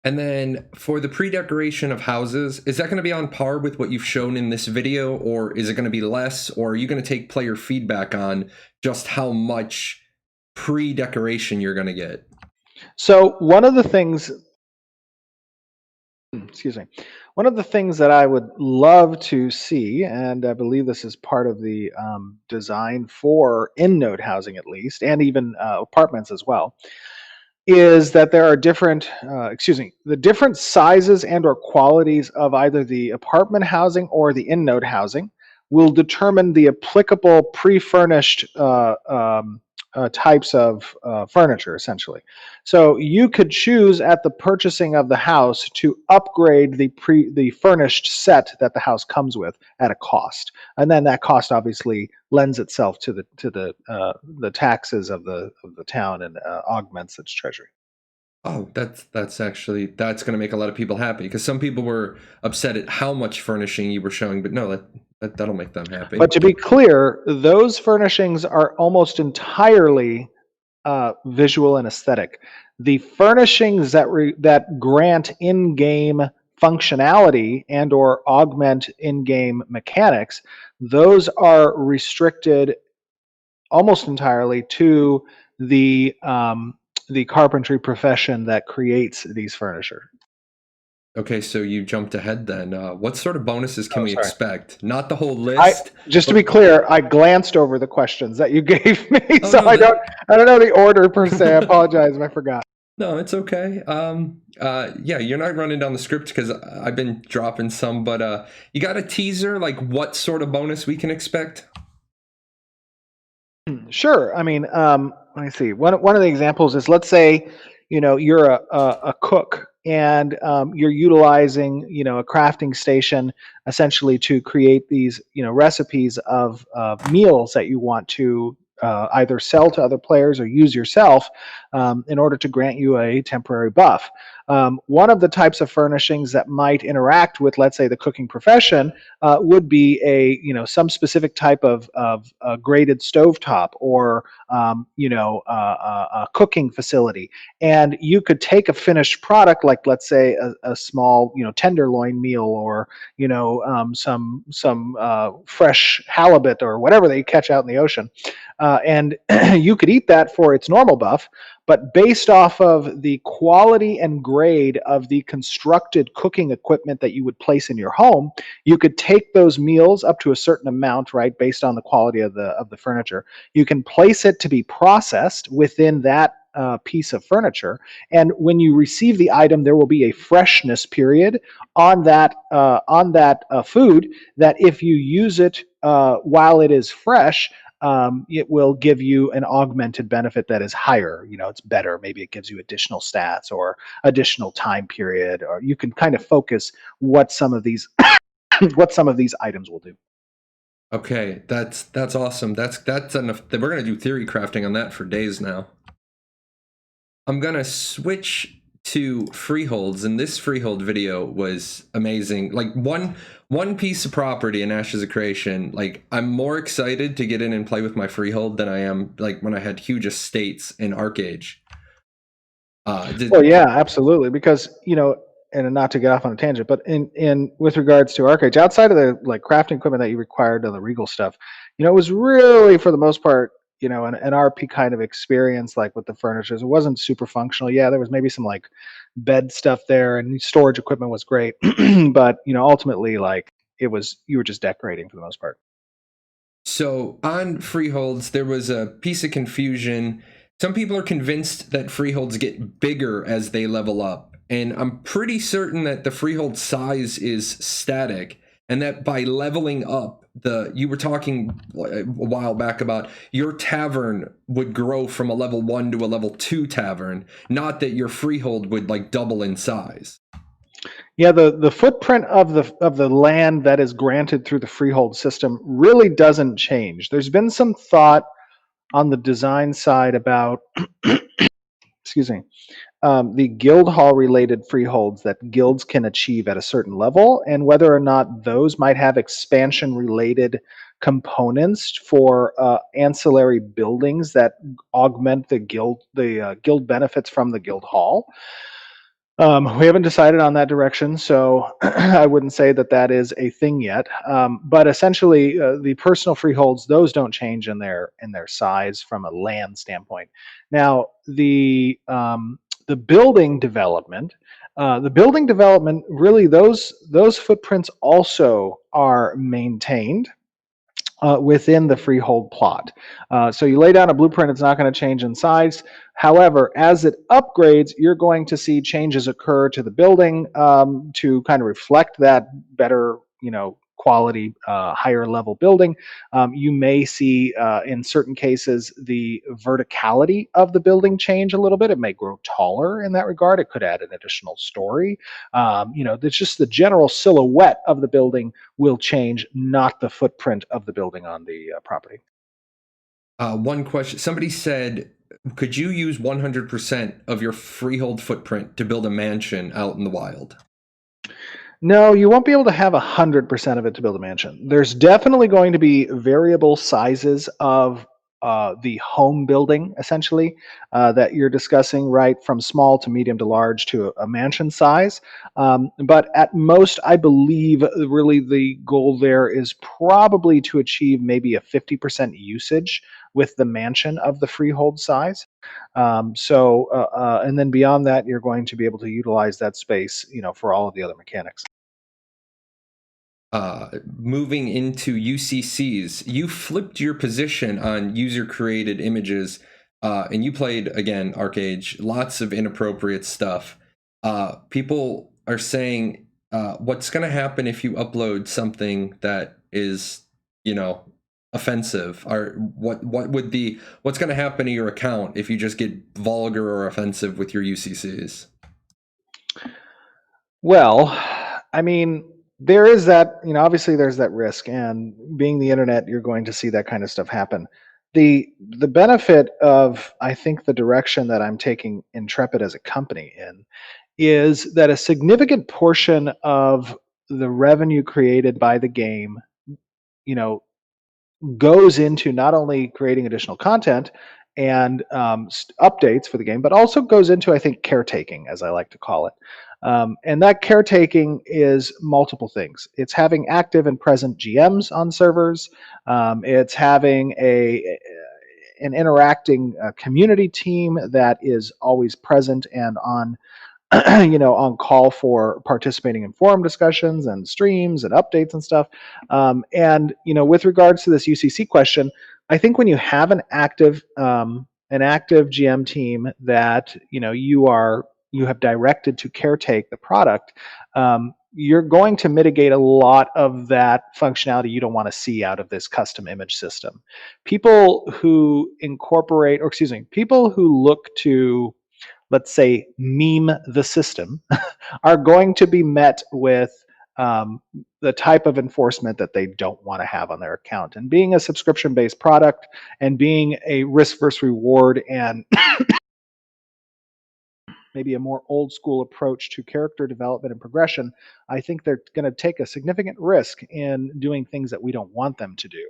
And then for the pre-decoration of houses, is that going to be on par with what you've shown in this video, or is it going to be less, or are you going to take player feedback on just how much pre-decoration you're going to get? So one of the things, excuse me, one of the things that I would love to see, and I believe this is part of the design for in-node housing at least, and even apartments as well, is that there are the different sizes and or qualities of either the apartment housing or the in-node housing will determine the applicable pre-furnished types of furniture, essentially. So you could choose at the purchasing of the house to upgrade the furnished set that the house comes with at a cost, and then that cost obviously lends itself to the taxes of the town and augments its treasury. Oh, that's going to make a lot of people happy, because some people were upset at how much furnishing you were showing, but no, that'll make them happy. But to be clear, those furnishings are almost entirely visual and aesthetic. The furnishings that grant in-game functionality and or augment in-game mechanics, those are restricted almost entirely to the carpentry profession that creates these furniture. Okay, so you jumped ahead then. What sort of bonuses can Oh, we sorry. expect? Not the whole list. Just to but- be clear, I glanced over the questions that you gave me, Oh, so no, I don't know the order per se. I apologize if I forgot. No, it's okay. Yeah, you're not running down the script because I've been dropping some, but you got a teaser, like what sort of bonus we can expect? Sure. I mean, let me see. One of the examples is, let's say, you're a cook, and you're utilizing, a crafting station essentially to create these, recipes of meals that you want to either sell to other players or use yourself in order to grant you a temporary buff. One of the types of furnishings that might interact with, let's say, the cooking profession would be some specific type of graded stovetop or a cooking facility, and you could take a finished product like, let's say, a small tenderloin meal, or some fresh halibut or whatever they catch out in the ocean, and you could eat that for its normal buff, but based off of the quality and grade of the constructed cooking equipment that you would place in your home, you could take those meals up to a certain amount, right, based on the quality of the furniture. You can place it to be processed within that piece of furniture, and when you receive the item, there will be a freshness period on that food, that if you use it while it is fresh, it will give you an augmented benefit that is higher. It's better. Maybe it gives you additional stats or additional time period, or you can kind of focus what some of these what some of these items will do. Okay, that's awesome. That's enough. We're gonna do theory crafting on that for days now. I'm gonna switch to Freeholds, and this Freehold video was amazing. Like one piece of property in Ashes of Creation. Like, I'm more excited to get in and play with my Freehold than I am like when I had huge estates in Arcage. Well, yeah, absolutely. Because and not to get off on a tangent, but in with regards to Arcade, outside of the like crafting equipment that you required on the Regal stuff, it was really for the most part, an RP kind of experience, like with the furnitures. It wasn't super functional. Yeah, there was maybe some like bed stuff there, and storage equipment was great, but ultimately, like, you were just decorating for the most part. So on Freeholds, there was a piece of confusion. Some people are convinced that Freeholds get bigger as they level up, and I'm pretty certain that the Freehold size is static, and that by leveling up, you were talking a while back about your tavern would grow from a level 1 to a level 2 tavern, not that your Freehold would like double in size. Yeah, the footprint of the land that is granted through the freehold system really doesn't change. There's been some thought on the design side about, excuse me, the guild hall related freeholds that guilds can achieve at a certain level, and whether or not those might have expansion related components for ancillary buildings that augment the guild benefits from the guild hall. We haven't decided on that direction, so I wouldn't say that that is a thing yet. But essentially, the personal freeholds, those don't change in their size from a land standpoint. Now, the building development, really, those footprints also are maintained within the freehold plot. So you lay down a blueprint, it's not going to change in size. However, as it upgrades, you're going to see changes occur to the building to kind of reflect that better, quality, higher level building. You may see, in certain cases, the verticality of the building change a little bit. It may grow taller in that regard. It could add an additional story. It's just the general silhouette of the building will change, not the footprint of the building on the property. One question. Somebody said, could you use 100% of your freehold footprint to build a mansion out in the wild? No, you won't be able to have 100% of it to build a mansion. There's definitely going to be variable sizes of the home building, essentially, that you're discussing, right? From small to medium to large to a mansion size. But at most, I believe really the goal there is probably to achieve maybe a 50% usage with the mansion of the freehold size. And then beyond that, you're going to be able to utilize that space, for all of the other mechanics. Moving into UCCs, you flipped your position on user created images, and you played again Arcage, lots of inappropriate stuff. People are saying, what's going to happen if you upload something that is, offensive? Or what's going to happen to your account if you just get vulgar or offensive with your UCCs? Well, I mean, there is that, obviously there's that risk, and being the internet, you're going to see that kind of stuff happen. The benefit of, I think, the direction that I'm taking Intrepid as a company in is that a significant portion of the revenue created by the game, you know, goes into not only creating additional content and updates for the game, but also goes into, I think, caretaking, as I like to call it. And that caretaking is multiple things. It's having active and present GMs on servers. It's having an interacting community team that is always present and on on call for participating in forum discussions and streams and updates and stuff. And with regards to this UCC question, I think when you have an active GM team that you have directed to caretake the product, you're going to mitigate a lot of that functionality you don't want to see out of this custom image system. People who incorporate, or excuse me, people who look to, let's say, meme the system are going to be met with the type of enforcement that they don't want to have on their account. And being a subscription based product and being a risk versus reward and maybe a more old school approach to character development and progression, I think they're going to take a significant risk in doing things that we don't want them to do,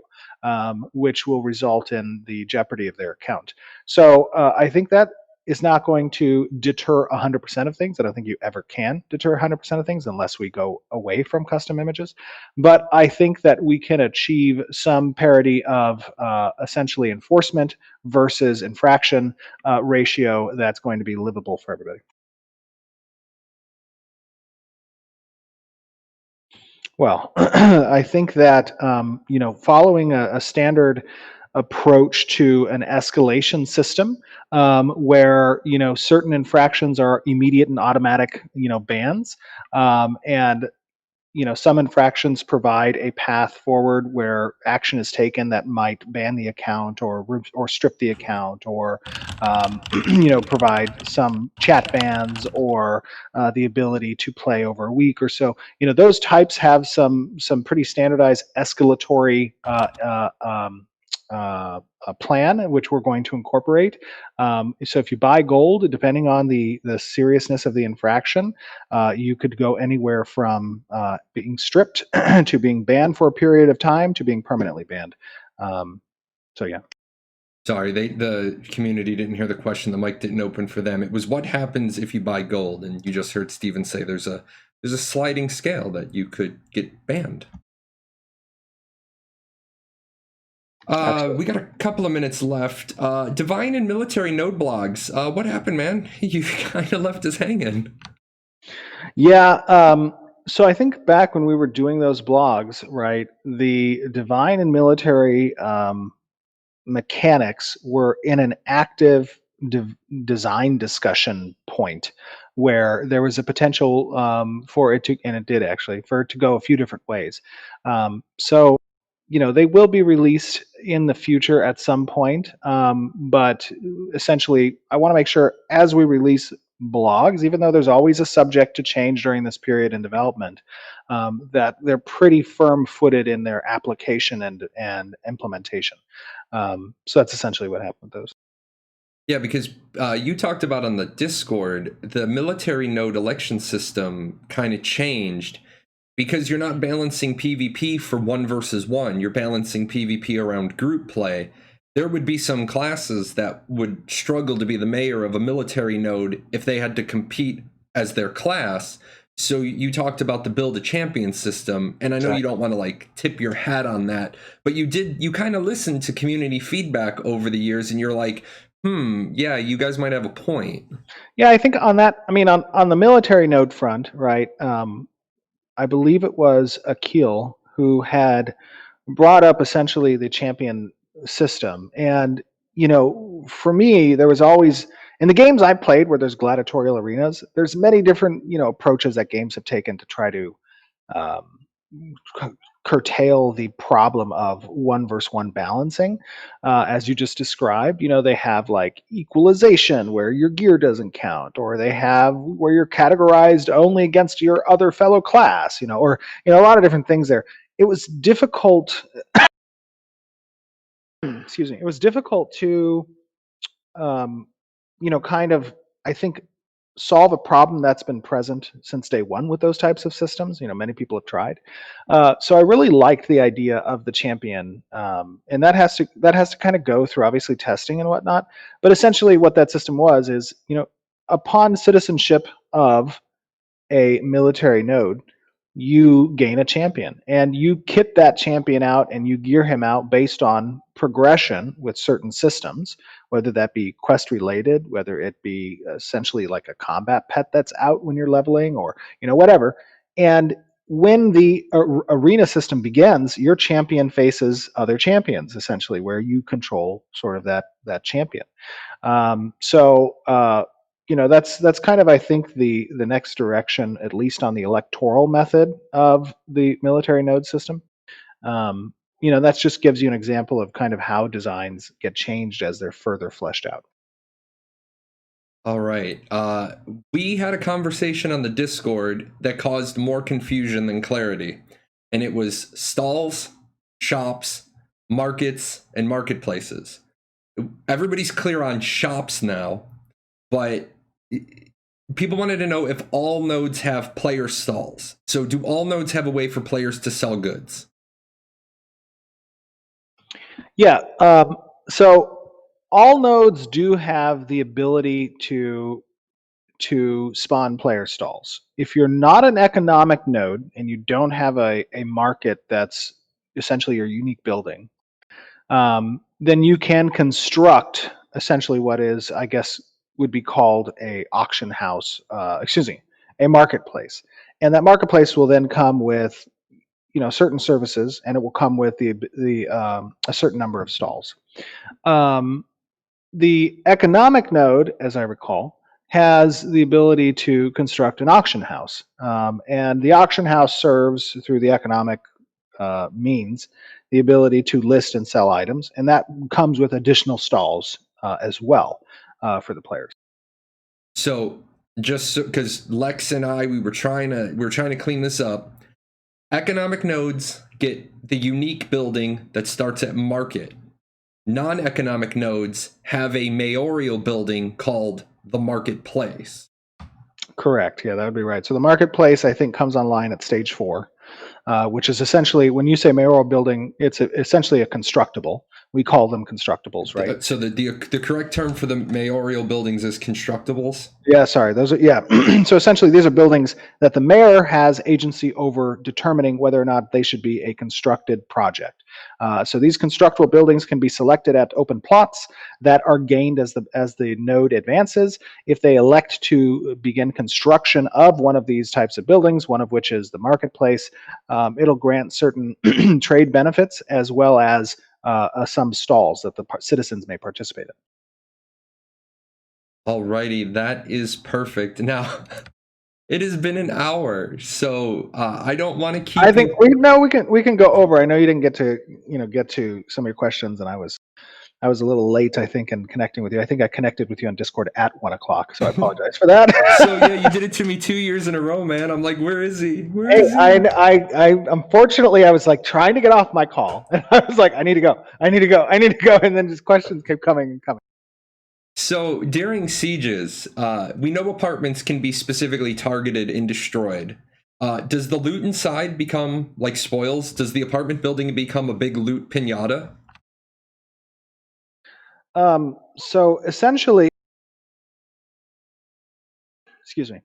which will result in the jeopardy of their account. So I think that is not going to deter 100% of things. I don't think you ever can deter 100% of things unless we go away from custom images. But I think that we can achieve some parity of essentially enforcement versus infraction ratio that's going to be livable for everybody. Well, I think that following a standard approach to an escalation system, where certain infractions are immediate and automatic bans, and some infractions provide a path forward where action is taken that might ban the account or strip the account or provide some chat bans or the ability to play over a week or so. Those types have some pretty standardized escalatory a plan which we're going to incorporate. So if you buy gold, depending on the seriousness of the infraction, you could go anywhere from being stripped to being banned for a period of time to being permanently banned. So yeah. Sorry, the community didn't hear the question. The mic didn't open for them. It was what happens if you buy gold, and you just heard Steven say there's a sliding scale that you could get banned. We got a couple of minutes left. Divine and military node blogs. What happened, man? You kind of left us hanging. Yeah. So I think back when we were doing those blogs, right, the divine and military mechanics were in an active design discussion point where there was a potential for it to, and it did actually, for it to go a few different ways. So they will be released in the future at some point, but essentially I want to make sure as we release blogs, even though there's always a subject to change during this period in development, that they're pretty firm-footed in their application and implementation. So that's essentially what happened with those. Yeah, because you talked about on the Discord, the military node election system kind of changed because you're not balancing PvP for 1 versus 1. You're balancing PvP around group play. There would be some classes that would struggle to be the mayor of a military node if they had to compete as their class. So you talked about the build a champion system, and I know you don't want to like tip your hat on that, but you kind of listened to community feedback over the years, and you're like, yeah, you guys might have a point. Yeah, I think on that, I mean, on the military node front, right? I believe it was Akil who had brought up essentially the champion system. And, for me, there was always, in the games I've played where there's gladiatorial arenas, there's many different, approaches that games have taken to try to um, curtail the problem of 1 versus 1 balancing. As you just described, they have like equalization where your gear doesn't count, or they have where you're categorized only against your other fellow class, or a lot of different things there. It was difficult. Excuse me. It was difficult to, kind of, I think, solve a problem that's been present since day one with those types of systems. Many people have tried. So I really liked the idea of the champion, and that has to kind of go through obviously testing and whatnot. But essentially, what that system was is, upon citizenship of a military node, you gain a champion and you kit that champion out and you gear him out based on progression with certain systems, whether that be quest related, whether it be essentially like a combat pet that's out when you're leveling, or whatever. And when the arena system begins, your champion faces other champions, essentially, where you control sort of that champion. That's kind of, I think, the next direction, at least on the electoral method of the military node system. That just gives you an example of kind of how designs get changed as they're further fleshed out. All right. We had a conversation on the Discord that caused more confusion than clarity, and it was stalls, shops, markets, and marketplaces. Everybody's clear on shops now, but people wanted to know if all nodes have player stalls. So do all nodes have a way for players to sell goods? Yeah. So all nodes do have the ability to spawn player stalls. If you're not an economic node and you don't have a market that's essentially your unique building, then you can construct essentially what is, I guess, would be called a auction house. A marketplace, and that marketplace will then come with certain services, and it will come with a certain number of stalls. Um, the economic node, as I recall, has the ability to construct an auction house, and the auction house serves through the economic means the ability to list and sell items, and that comes with additional stalls as well for the players. So just because Lex and I, we were trying to clean this up. Economic nodes get the unique building that starts at market. Non-economic nodes have a mayoral building called the marketplace. Correct. Yeah, that would be right. So the marketplace, I think, comes online at stage 4. Which is essentially, when you say mayoral building, it's essentially a constructible. We call them constructibles, right? So the correct term for the mayoral buildings is constructibles? Yeah, sorry. Those are, yeah. So essentially, these are buildings that the mayor has agency over determining whether or not they should be a constructed project. So these constructible buildings can be selected at open plots that are gained as the node advances. If they elect to begin construction of one of these types of buildings, one of which is the marketplace, it'll grant certain trade benefits as well as some stalls that the citizens may participate in. Alrighty, that is perfect. Now, it has been an hour, so I don't want to keep. I think we can go over. I know you didn't get to some of your questions, and I was a little late, I think, in connecting with you. I think I connected with you on Discord at 1:00, so I apologize for that. So yeah, you did it to me 2 years in a row, man. I'm like, where is he? I unfortunately, I was like trying to get off my call, and I was like, I need to go, and then just questions kept coming and coming. So during sieges, we know apartments can be specifically targeted and destroyed. Does the loot inside become like spoils? Does the apartment building become a big loot pinata? So essentially, excuse me.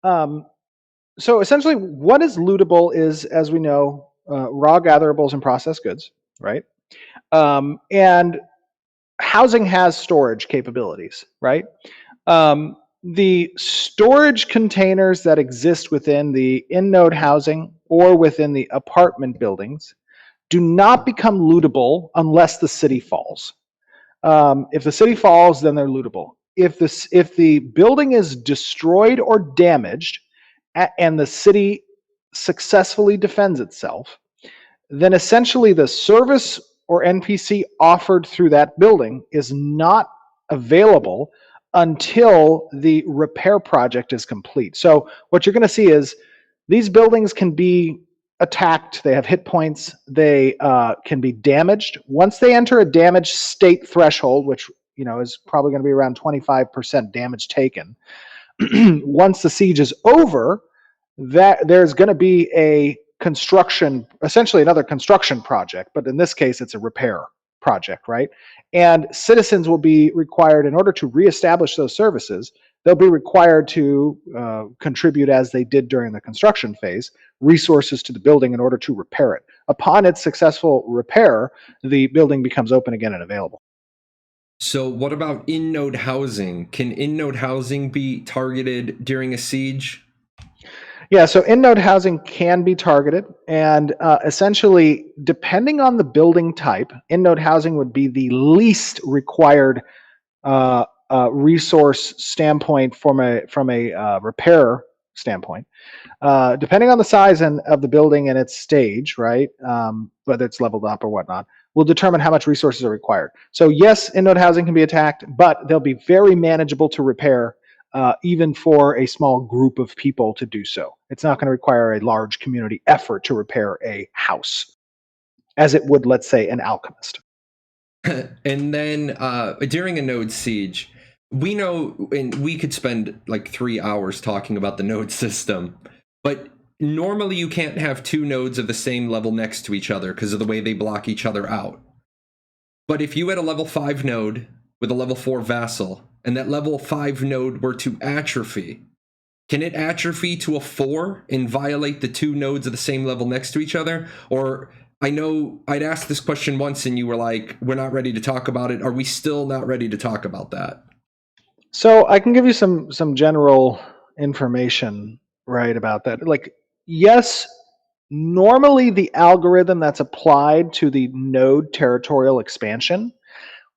So essentially, what is lootable is, as we know, raw gatherables and processed goods, right? And housing has storage capabilities, right? The storage containers that exist within the in-node housing or within the apartment buildings do not become lootable unless the city falls. If the city falls, then they're lootable. If the building is destroyed or damaged, and the city successfully defends itself, then essentially the service or NPC offered through that building is not available until the repair project is complete. So what you're going to see is these buildings can be attacked. They have hit points. They can be damaged. Once they enter a damaged state threshold, which is probably going to be around 25% damage taken, once the siege is over, that there's going to be a construction, essentially another construction project, but in this case, it's a repair project, right? And citizens will be required, in order to reestablish those services, they'll be required to contribute, as they did during the construction phase, resources to the building in order to repair it. Upon its successful repair, the building becomes open again and available. So what about in-node housing? Can in-node housing be targeted during a siege? Yeah, so in-node housing can be targeted, and essentially, depending on the building type, in-node housing would be the least required resource standpoint from a repair standpoint. Depending on the size of the building and its stage, right, whether it's leveled up or whatnot, will determine how much resources are required. So yes, in-node housing can be attacked, but they'll be very manageable to repair, even for a small group of people to do so. It's not going to require a large community effort to repair a house, as it would, let's say, an alchemist. And then during a node siege, we know, and we could spend like 3 hours talking about the node system, but normally you can't have two nodes of the same level next to each other because of the way they block each other out. But if you had a level 5 node with a level 4 vassal, and that level 5 node were to atrophy, can it atrophy to a 4 and violate the two nodes of the same level next to each other? Or, I know I'd asked this question once and you were like, we're not ready to talk about it. Are we still not ready to talk about that? So I can give you some general information, right, about that. Like, yes, normally the algorithm that's applied to the node territorial expansion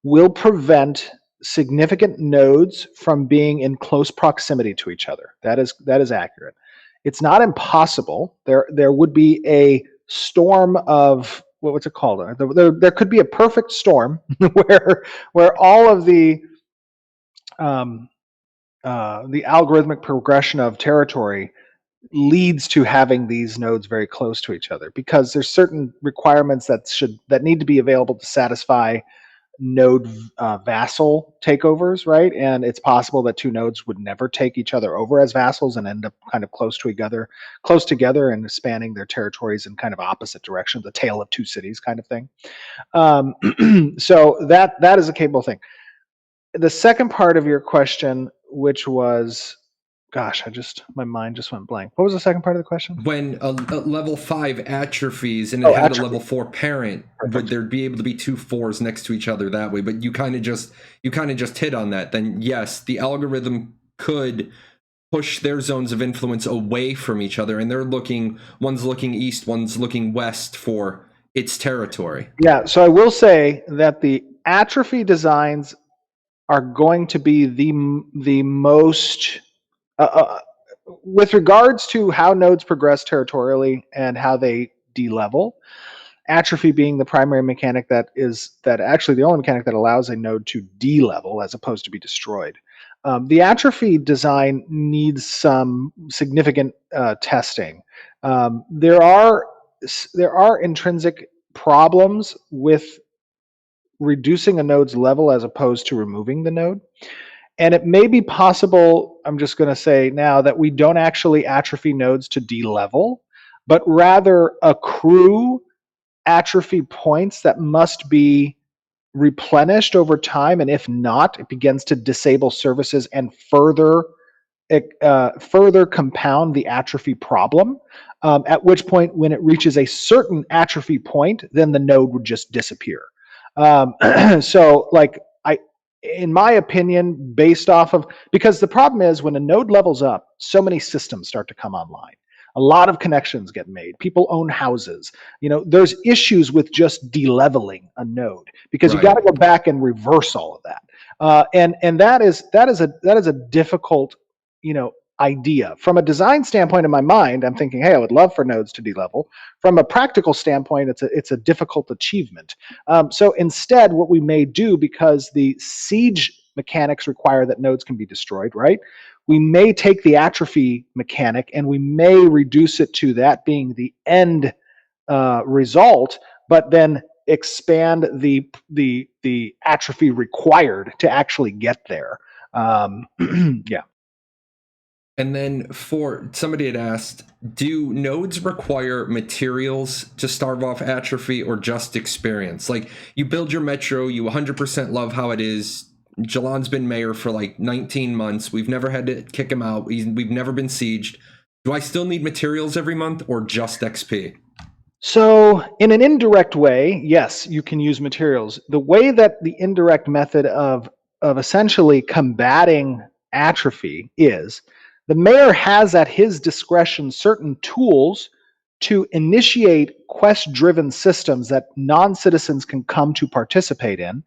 will prevent significant nodes from being in close proximity to each other. That is accurate. It's not impossible. There would be a storm of, what's it called? There could be a perfect storm where all of um, the algorithmic progression of territory leads to having these nodes very close to each other, because there's certain requirements that need to be available to satisfy node vassal takeovers, right? And it's possible that two nodes would never take each other over as vassals and end up kind of close together and spanning their territories in kind of opposite directions, the tale of two cities kind of thing. So that is a capable thing. The second part of your question, which was, gosh, my mind just went blank. What was the second part of the question? When a level 5 atrophies and it Oh, had a atrophy. level 4 parent, would Perfect. there be able to be two 4s next to each other that way? But you kind of just hit on that. Then yes, the algorithm could push their zones of influence away from each other, and one's looking east, one's looking west for its territory. Yeah, so I will say that the atrophy designs are going to be the most uh, uh, with regards to how nodes progress territorially and how they de-level. Atrophy being the primary mechanic that actually the only mechanic that allows a node to de-level as opposed to be destroyed. The atrophy design needs some significant testing. There are intrinsic problems with reducing a node's level as opposed to removing the node. And it may be possible, I'm just going to say now, that we don't actually atrophy nodes to de-level, but rather accrue atrophy points that must be replenished over time. And if not, it begins to disable services and further compound the atrophy problem. At which point, when it reaches a certain atrophy point, then the node would just disappear. So, like, in my opinion, based off of, because the problem is when a node levels up, so many systems start to come online. A lot of connections get made. People own houses. There's issues with just de-leveling a node, because you got to go back and reverse all of that. And that is a difficult, idea. From a design standpoint, in my mind, I'm thinking, hey, I would love for nodes to de-level. From a practical standpoint, it's a difficult achievement. So instead, what we may do, because the siege mechanics require that nodes can be destroyed, right? We may take the atrophy mechanic and we may reduce it to that being the end result, but then expand the atrophy required to actually get there. Yeah. And then for somebody had asked, do nodes require materials to starve off atrophy or just experience? Like you build your metro, you 100% love how it is. Jahlon's been mayor for like 19 months. We've never had to kick him out. We've never been sieged. Do I still need materials every month or just XP? So, in an indirect way, yes, you can use materials. The way that the indirect method of essentially combating atrophy is the mayor has at his discretion certain tools to initiate quest driven systems that non citizens can come to participate in,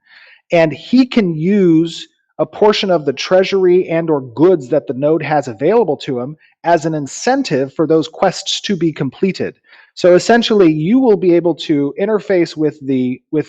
and he can use a portion of the treasury and or goods that the node has available to him as an incentive for those quests to be completed. So essentially you will be able to interface with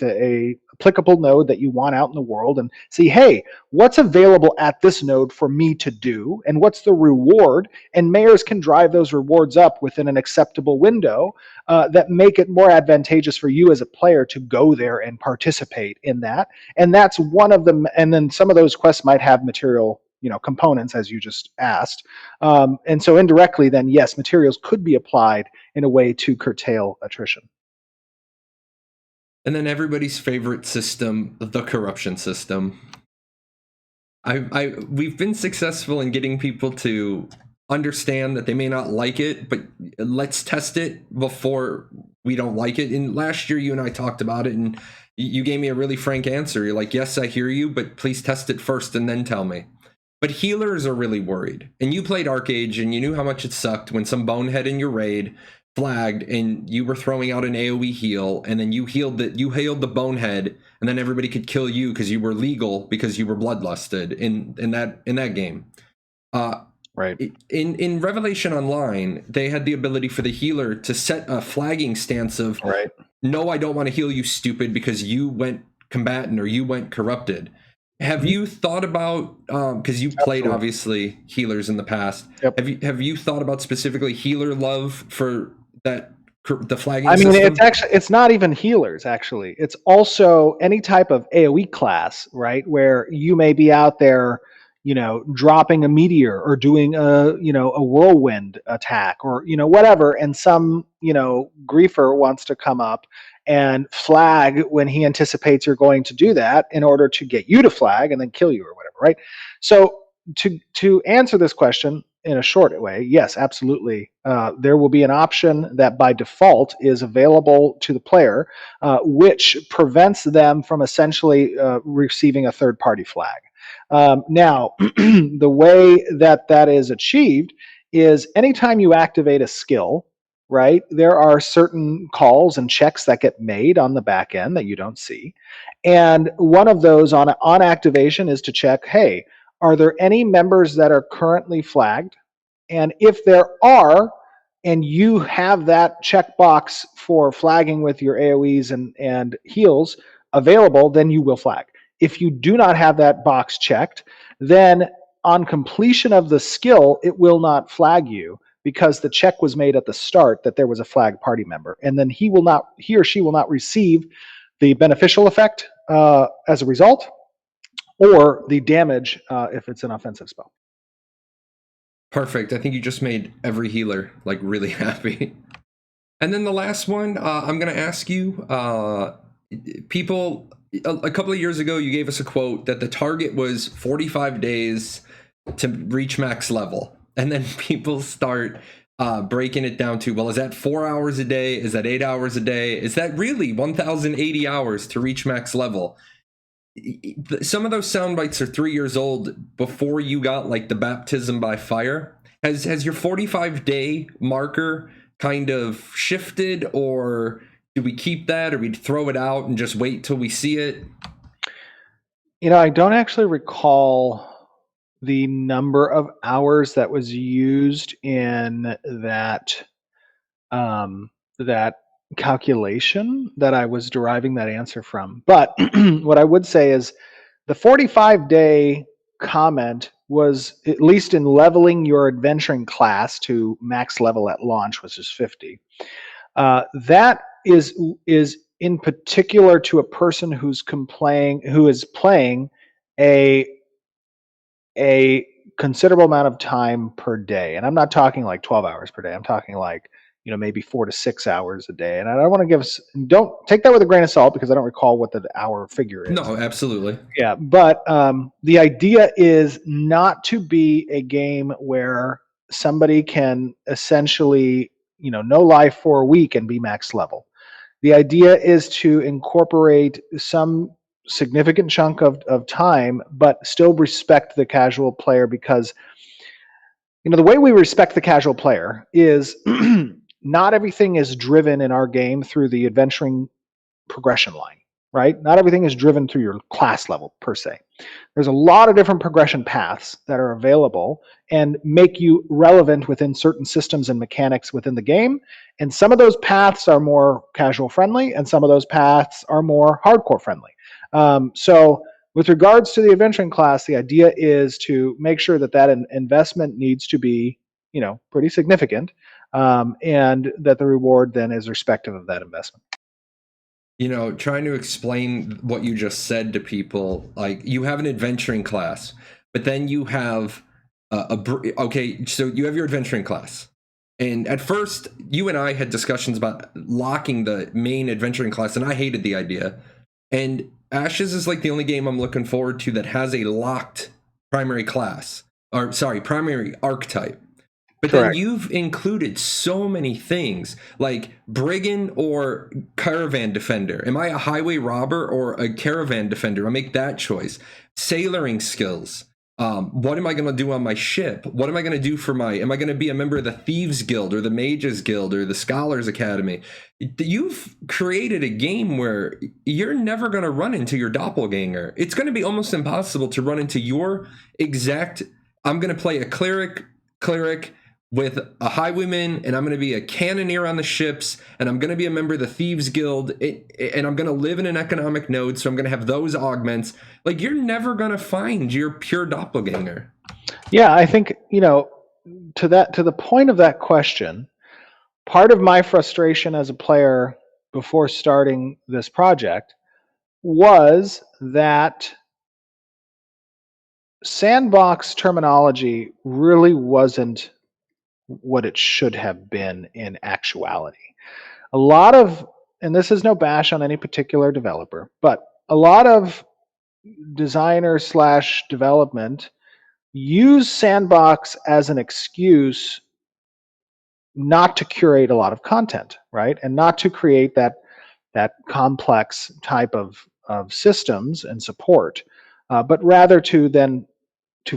a applicable node that you want out in the world and see, hey, what's available at this node for me to do and what's the reward, and mayors can drive those rewards up within an acceptable window that make it more advantageous for you as a player to go there and participate in that. And that's one of them. And then some of those quests might have material, components, as you just asked. And so indirectly, then yes, materials could be applied in a way to curtail attrition. And then everybody's favorite system, the corruption system. We've been successful in getting people to understand that they may not like it, but let's test it before we don't like it. And last year, you and I talked about it, and you gave me a really frank answer. You're like, yes, I hear you, but please test it first and then tell me. But healers are really worried. And you played Arcage, and you knew how much it sucked when some bonehead in your raid flagged and you were throwing out an AoE heal, and then you hailed the bonehead, and then everybody could kill you because you were legal because you were bloodlusted in that game. Right. In Revelation Online, they had the ability for the healer to set a flagging stance of, right, no, I don't want to heal you, stupid, because you went combatant or you went corrupted. Have you thought about, because you've played obviously healers in the past, yep. have you thought about specifically healer love for the flagging system? system? It's not even healers, actually. It's also any type of AoE class, right? Where you may be out there, dropping a meteor or doing a whirlwind attack or, whatever. And some, griefer wants to come up and flag when he anticipates you're going to do that in order to get you to flag and then kill you or whatever, right? So to answer this question in a short way, yes, absolutely. There will be an option that by default is available to the player, which prevents them from essentially receiving a third-party flag. Now, the way that is achieved is anytime you activate a skill, right, there are certain calls and checks that get made on the back end that you don't see. And one of those on activation is to check, hey, are there any members that are currently flagged? And if there are, and you have that checkbox for flagging with your AoEs and heals available, then you will flag. If you do not have that box checked, then on completion of the skill, it will not flag you because the check was made at the start that there was a flagged party member. And then he or she will not receive the beneficial effect as a result, or the damage if it's an offensive spell. Perfect. I think you just made every healer like really happy. And then the last one, I'm going to ask you, people, a couple of years ago, you gave us a quote that the target was 45 days to reach max level. And then people start breaking it down to, well, is that 4 hours a day? Is that 8 hours a day? Is that really 1,080 hours to reach max level? Some of those sound bites are 3 years old before you got like the baptism by fire. Has your 45-day marker kind of shifted, or do we keep that, or we throw it out and just wait till we see it? I don't actually recall the number of hours that was used in that that calculation that I was deriving that answer from. But what I would say is the 45-day comment was, at least in leveling your adventuring class to max level at launch, which is 50. That is in particular to a person who is playing a considerable amount of time per day. And I'm not talking like 12 hours per day. I'm talking like, maybe 4 to 6 hours a day. And I don't want to don't take that with a grain of salt because I don't recall what the hour figure is. No, absolutely. Yeah, but the idea is not to be a game where somebody can essentially, no life for a week and be max level. The idea is to incorporate some significant chunk of time, but still respect the casual player because, the way we respect the casual player is not everything is driven in our game through the adventuring progression line, right? Not everything is driven through your class level per se. There's a lot of different progression paths that are available and make you relevant within certain systems and mechanics within the game. And some of those paths are more casual friendly, and some of those paths are more hardcore friendly. So, with regards to the adventuring class, the idea is to make sure that investment needs to be, pretty significant, and that the reward then is respective of that investment. Trying to explain what you just said to people, like you have an adventuring class, but then you have okay, so you have your adventuring class. And at first, you and I had discussions about locking the main adventuring class, and I hated the idea. And Ashes is like the only game I'm looking forward to that has a locked primary class, or sorry, primary archetype. But Correct. then you've included so many things like brigand or caravan defender. Am I a highway robber or a caravan defender? I make that choice. Sailoring skills. What am I going to do on my ship? What am I going to do am I going to be a member of the Thieves Guild or the Mages Guild or the Scholars Academy? You've created a game where you're never going to run into your doppelganger. It's going to be almost impossible to run into your exact, I'm going to play a cleric with a highwayman, and I'm going to be a cannoneer on the ships, and I'm going to be a member of the Thieves Guild, and I'm going to live in an economic node, so I'm going to have those augments. Like, you're never going to find your pure doppelganger. Yeah, I think, to the point of that question, part of my frustration as a player before starting this project was that sandbox terminology really wasn't what it should have been in actuality. A lot of, and this is no bash on any particular developer, but a lot of designers / development use sandbox as an excuse not to curate a lot of content, right? And not to create that complex type of systems and support, but rather to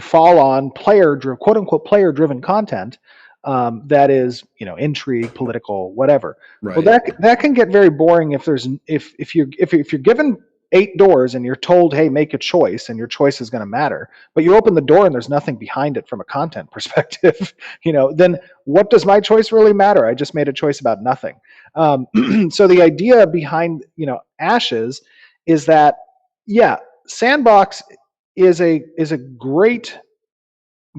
fall on quote unquote player driven content that is intrigue, political, whatever. Right. Well, that can get very boring if you're given 8 doors and you're told, hey, make a choice, and your choice is going to matter, but you open the door and there's nothing behind it from a content perspective. Then what does my choice really matter? I just made a choice about nothing. So the idea behind Ashes is that, yeah, sandbox is a great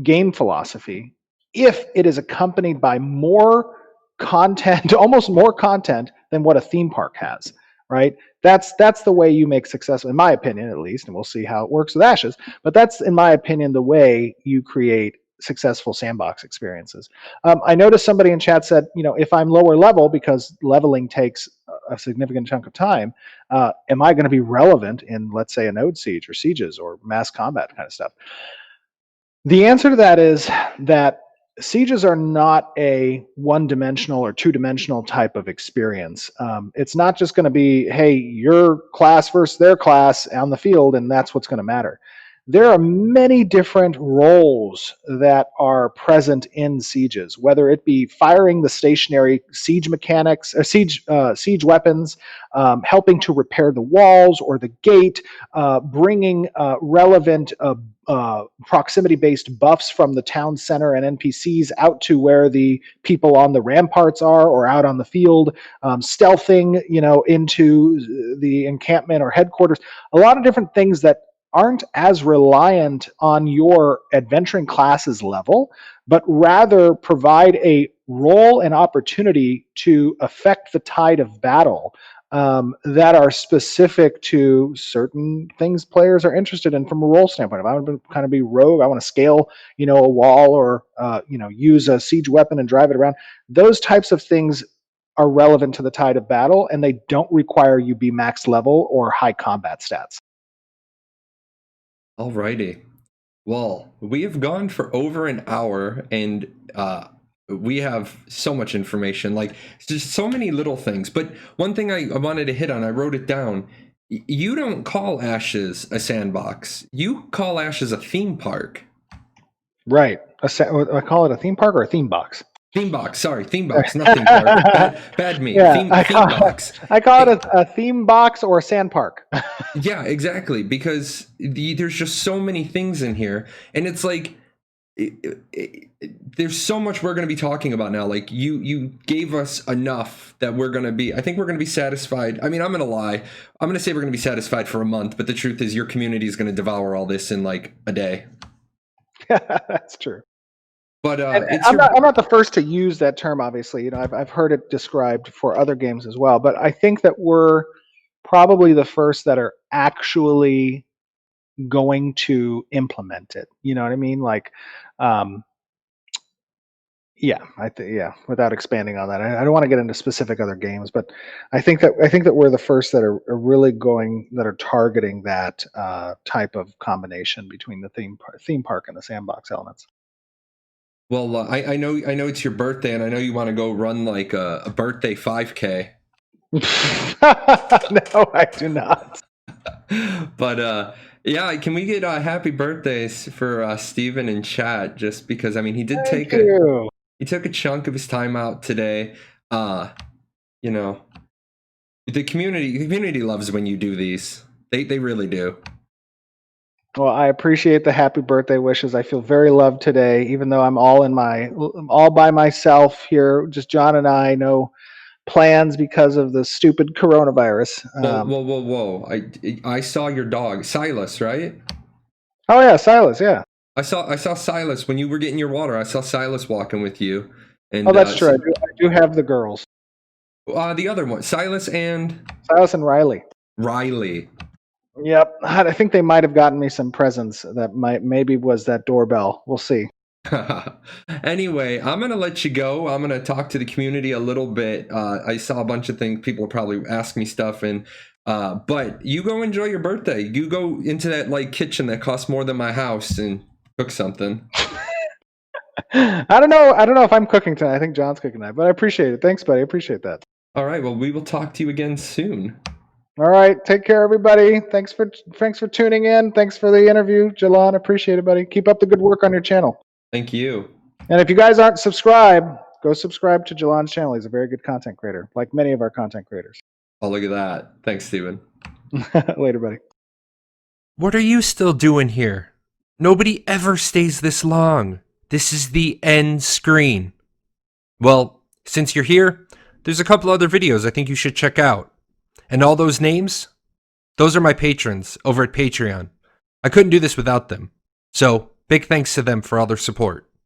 game philosophy if it is accompanied by more content, almost more content than what a theme park has, right? That's the way you make success, in my opinion, at least, and we'll see how it works with Ashes, but that's, in my opinion, the way you create successful sandbox experiences. I noticed somebody in chat said, if I'm lower level, because leveling takes a significant chunk of time, am I going to be relevant in, let's say, a node siege or sieges or mass combat kind of stuff? The answer to that is that sieges are not a one-dimensional or two-dimensional type of experience. It's not just going to be, hey, your class versus their class on the field, and that's what's going to matter. There are many different roles that are present in sieges, whether it be firing the stationary siege mechanics, or siege weapons, helping to repair the walls or the gate, bringing relevant proximity-based buffs from the town center and NPCs out to where the people on the ramparts are or out on the field, stealthing, into the encampment or headquarters. A lot of different things that aren't as reliant on your adventuring classes level, but rather provide a role and opportunity to affect the tide of battle that are specific to certain things players are interested in from a role standpoint. If I want to kind of be rogue, I want to scale, a wall, or use a siege weapon and drive it around. Those types of things are relevant to the tide of battle, and they don't require you be max level or high combat stats. Alrighty. Well, we have gone for over an hour, and we have so much information. Like, it's just so many little things. But one thing I wanted to hit on, I wrote it down. You don't call Ashes a sandbox. You call Ashes a theme park. Right. I call it a theme park or a theme box. Theme box. Sorry, theme box, not theme park. Bad me. Yeah, theme box. I call it a theme box or a sand park. Yeah, exactly. Because there's just so many things in here, and it's like there's so much we're going to be talking about now. Like you gave us enough that I think we're going to be satisfied. I mean, I'm going to lie. I'm going to say we're going to be satisfied for a month, but the truth is your community is going to devour all this in like a day. That's true. But I'm not the first to use that term, obviously. I've heard it described for other games as well, but I think that we're probably the first that are actually going to implement it. You know what I mean? Like, without expanding on that, I don't want to get into specific other games, but I think that we're the first that are really targeting that type of combination between the theme park and the sandbox elements. Well, I know it's your birthday, and I know you want to go run like a birthday 5K. No, I do not. But yeah, can we get happy birthdays for Steven in chat? Just because, I mean, he did he took a chunk of his time out today. The community loves when you do these. They really do. Well, I appreciate the happy birthday wishes. I feel very loved today, even though I'm all by myself here. Just John and I, no plans because of the stupid coronavirus. Whoa! I saw your dog, Silas, right? Oh yeah, Silas. Yeah. I saw Silas when you were getting your water. I saw Silas walking with you. And that's true. I do have the girls. The other one, Silas and Riley. Riley. Yep, I think they might have gotten me some presents that maybe was that doorbell. We'll see. Anyway, I'm going to let you go. I'm going to talk to the community a little bit. I saw a bunch of things. People will probably ask me stuff. But you go enjoy your birthday. You go into that like kitchen that costs more than my house and cook something. I don't know if I'm cooking tonight. I think John's cooking tonight, but I appreciate it. Thanks, buddy. I appreciate that. All right. Well, we will talk to you again soon. All right. Take care, everybody. Thanks for tuning in. Thanks for the interview, Jahlon. Appreciate it, buddy. Keep up the good work on your channel. Thank you. And if you guys aren't subscribed, go subscribe to Jahlon's channel. He's a very good content creator, like many of our content creators. Oh, look at that. Thanks, Steven. Later, buddy. What are you still doing here? Nobody ever stays this long. This is the end screen. Well, since you're here, there's a couple other videos I think you should check out. And all those names, those are my patrons over at Patreon. I couldn't do this without them. So, big thanks to them for all their support.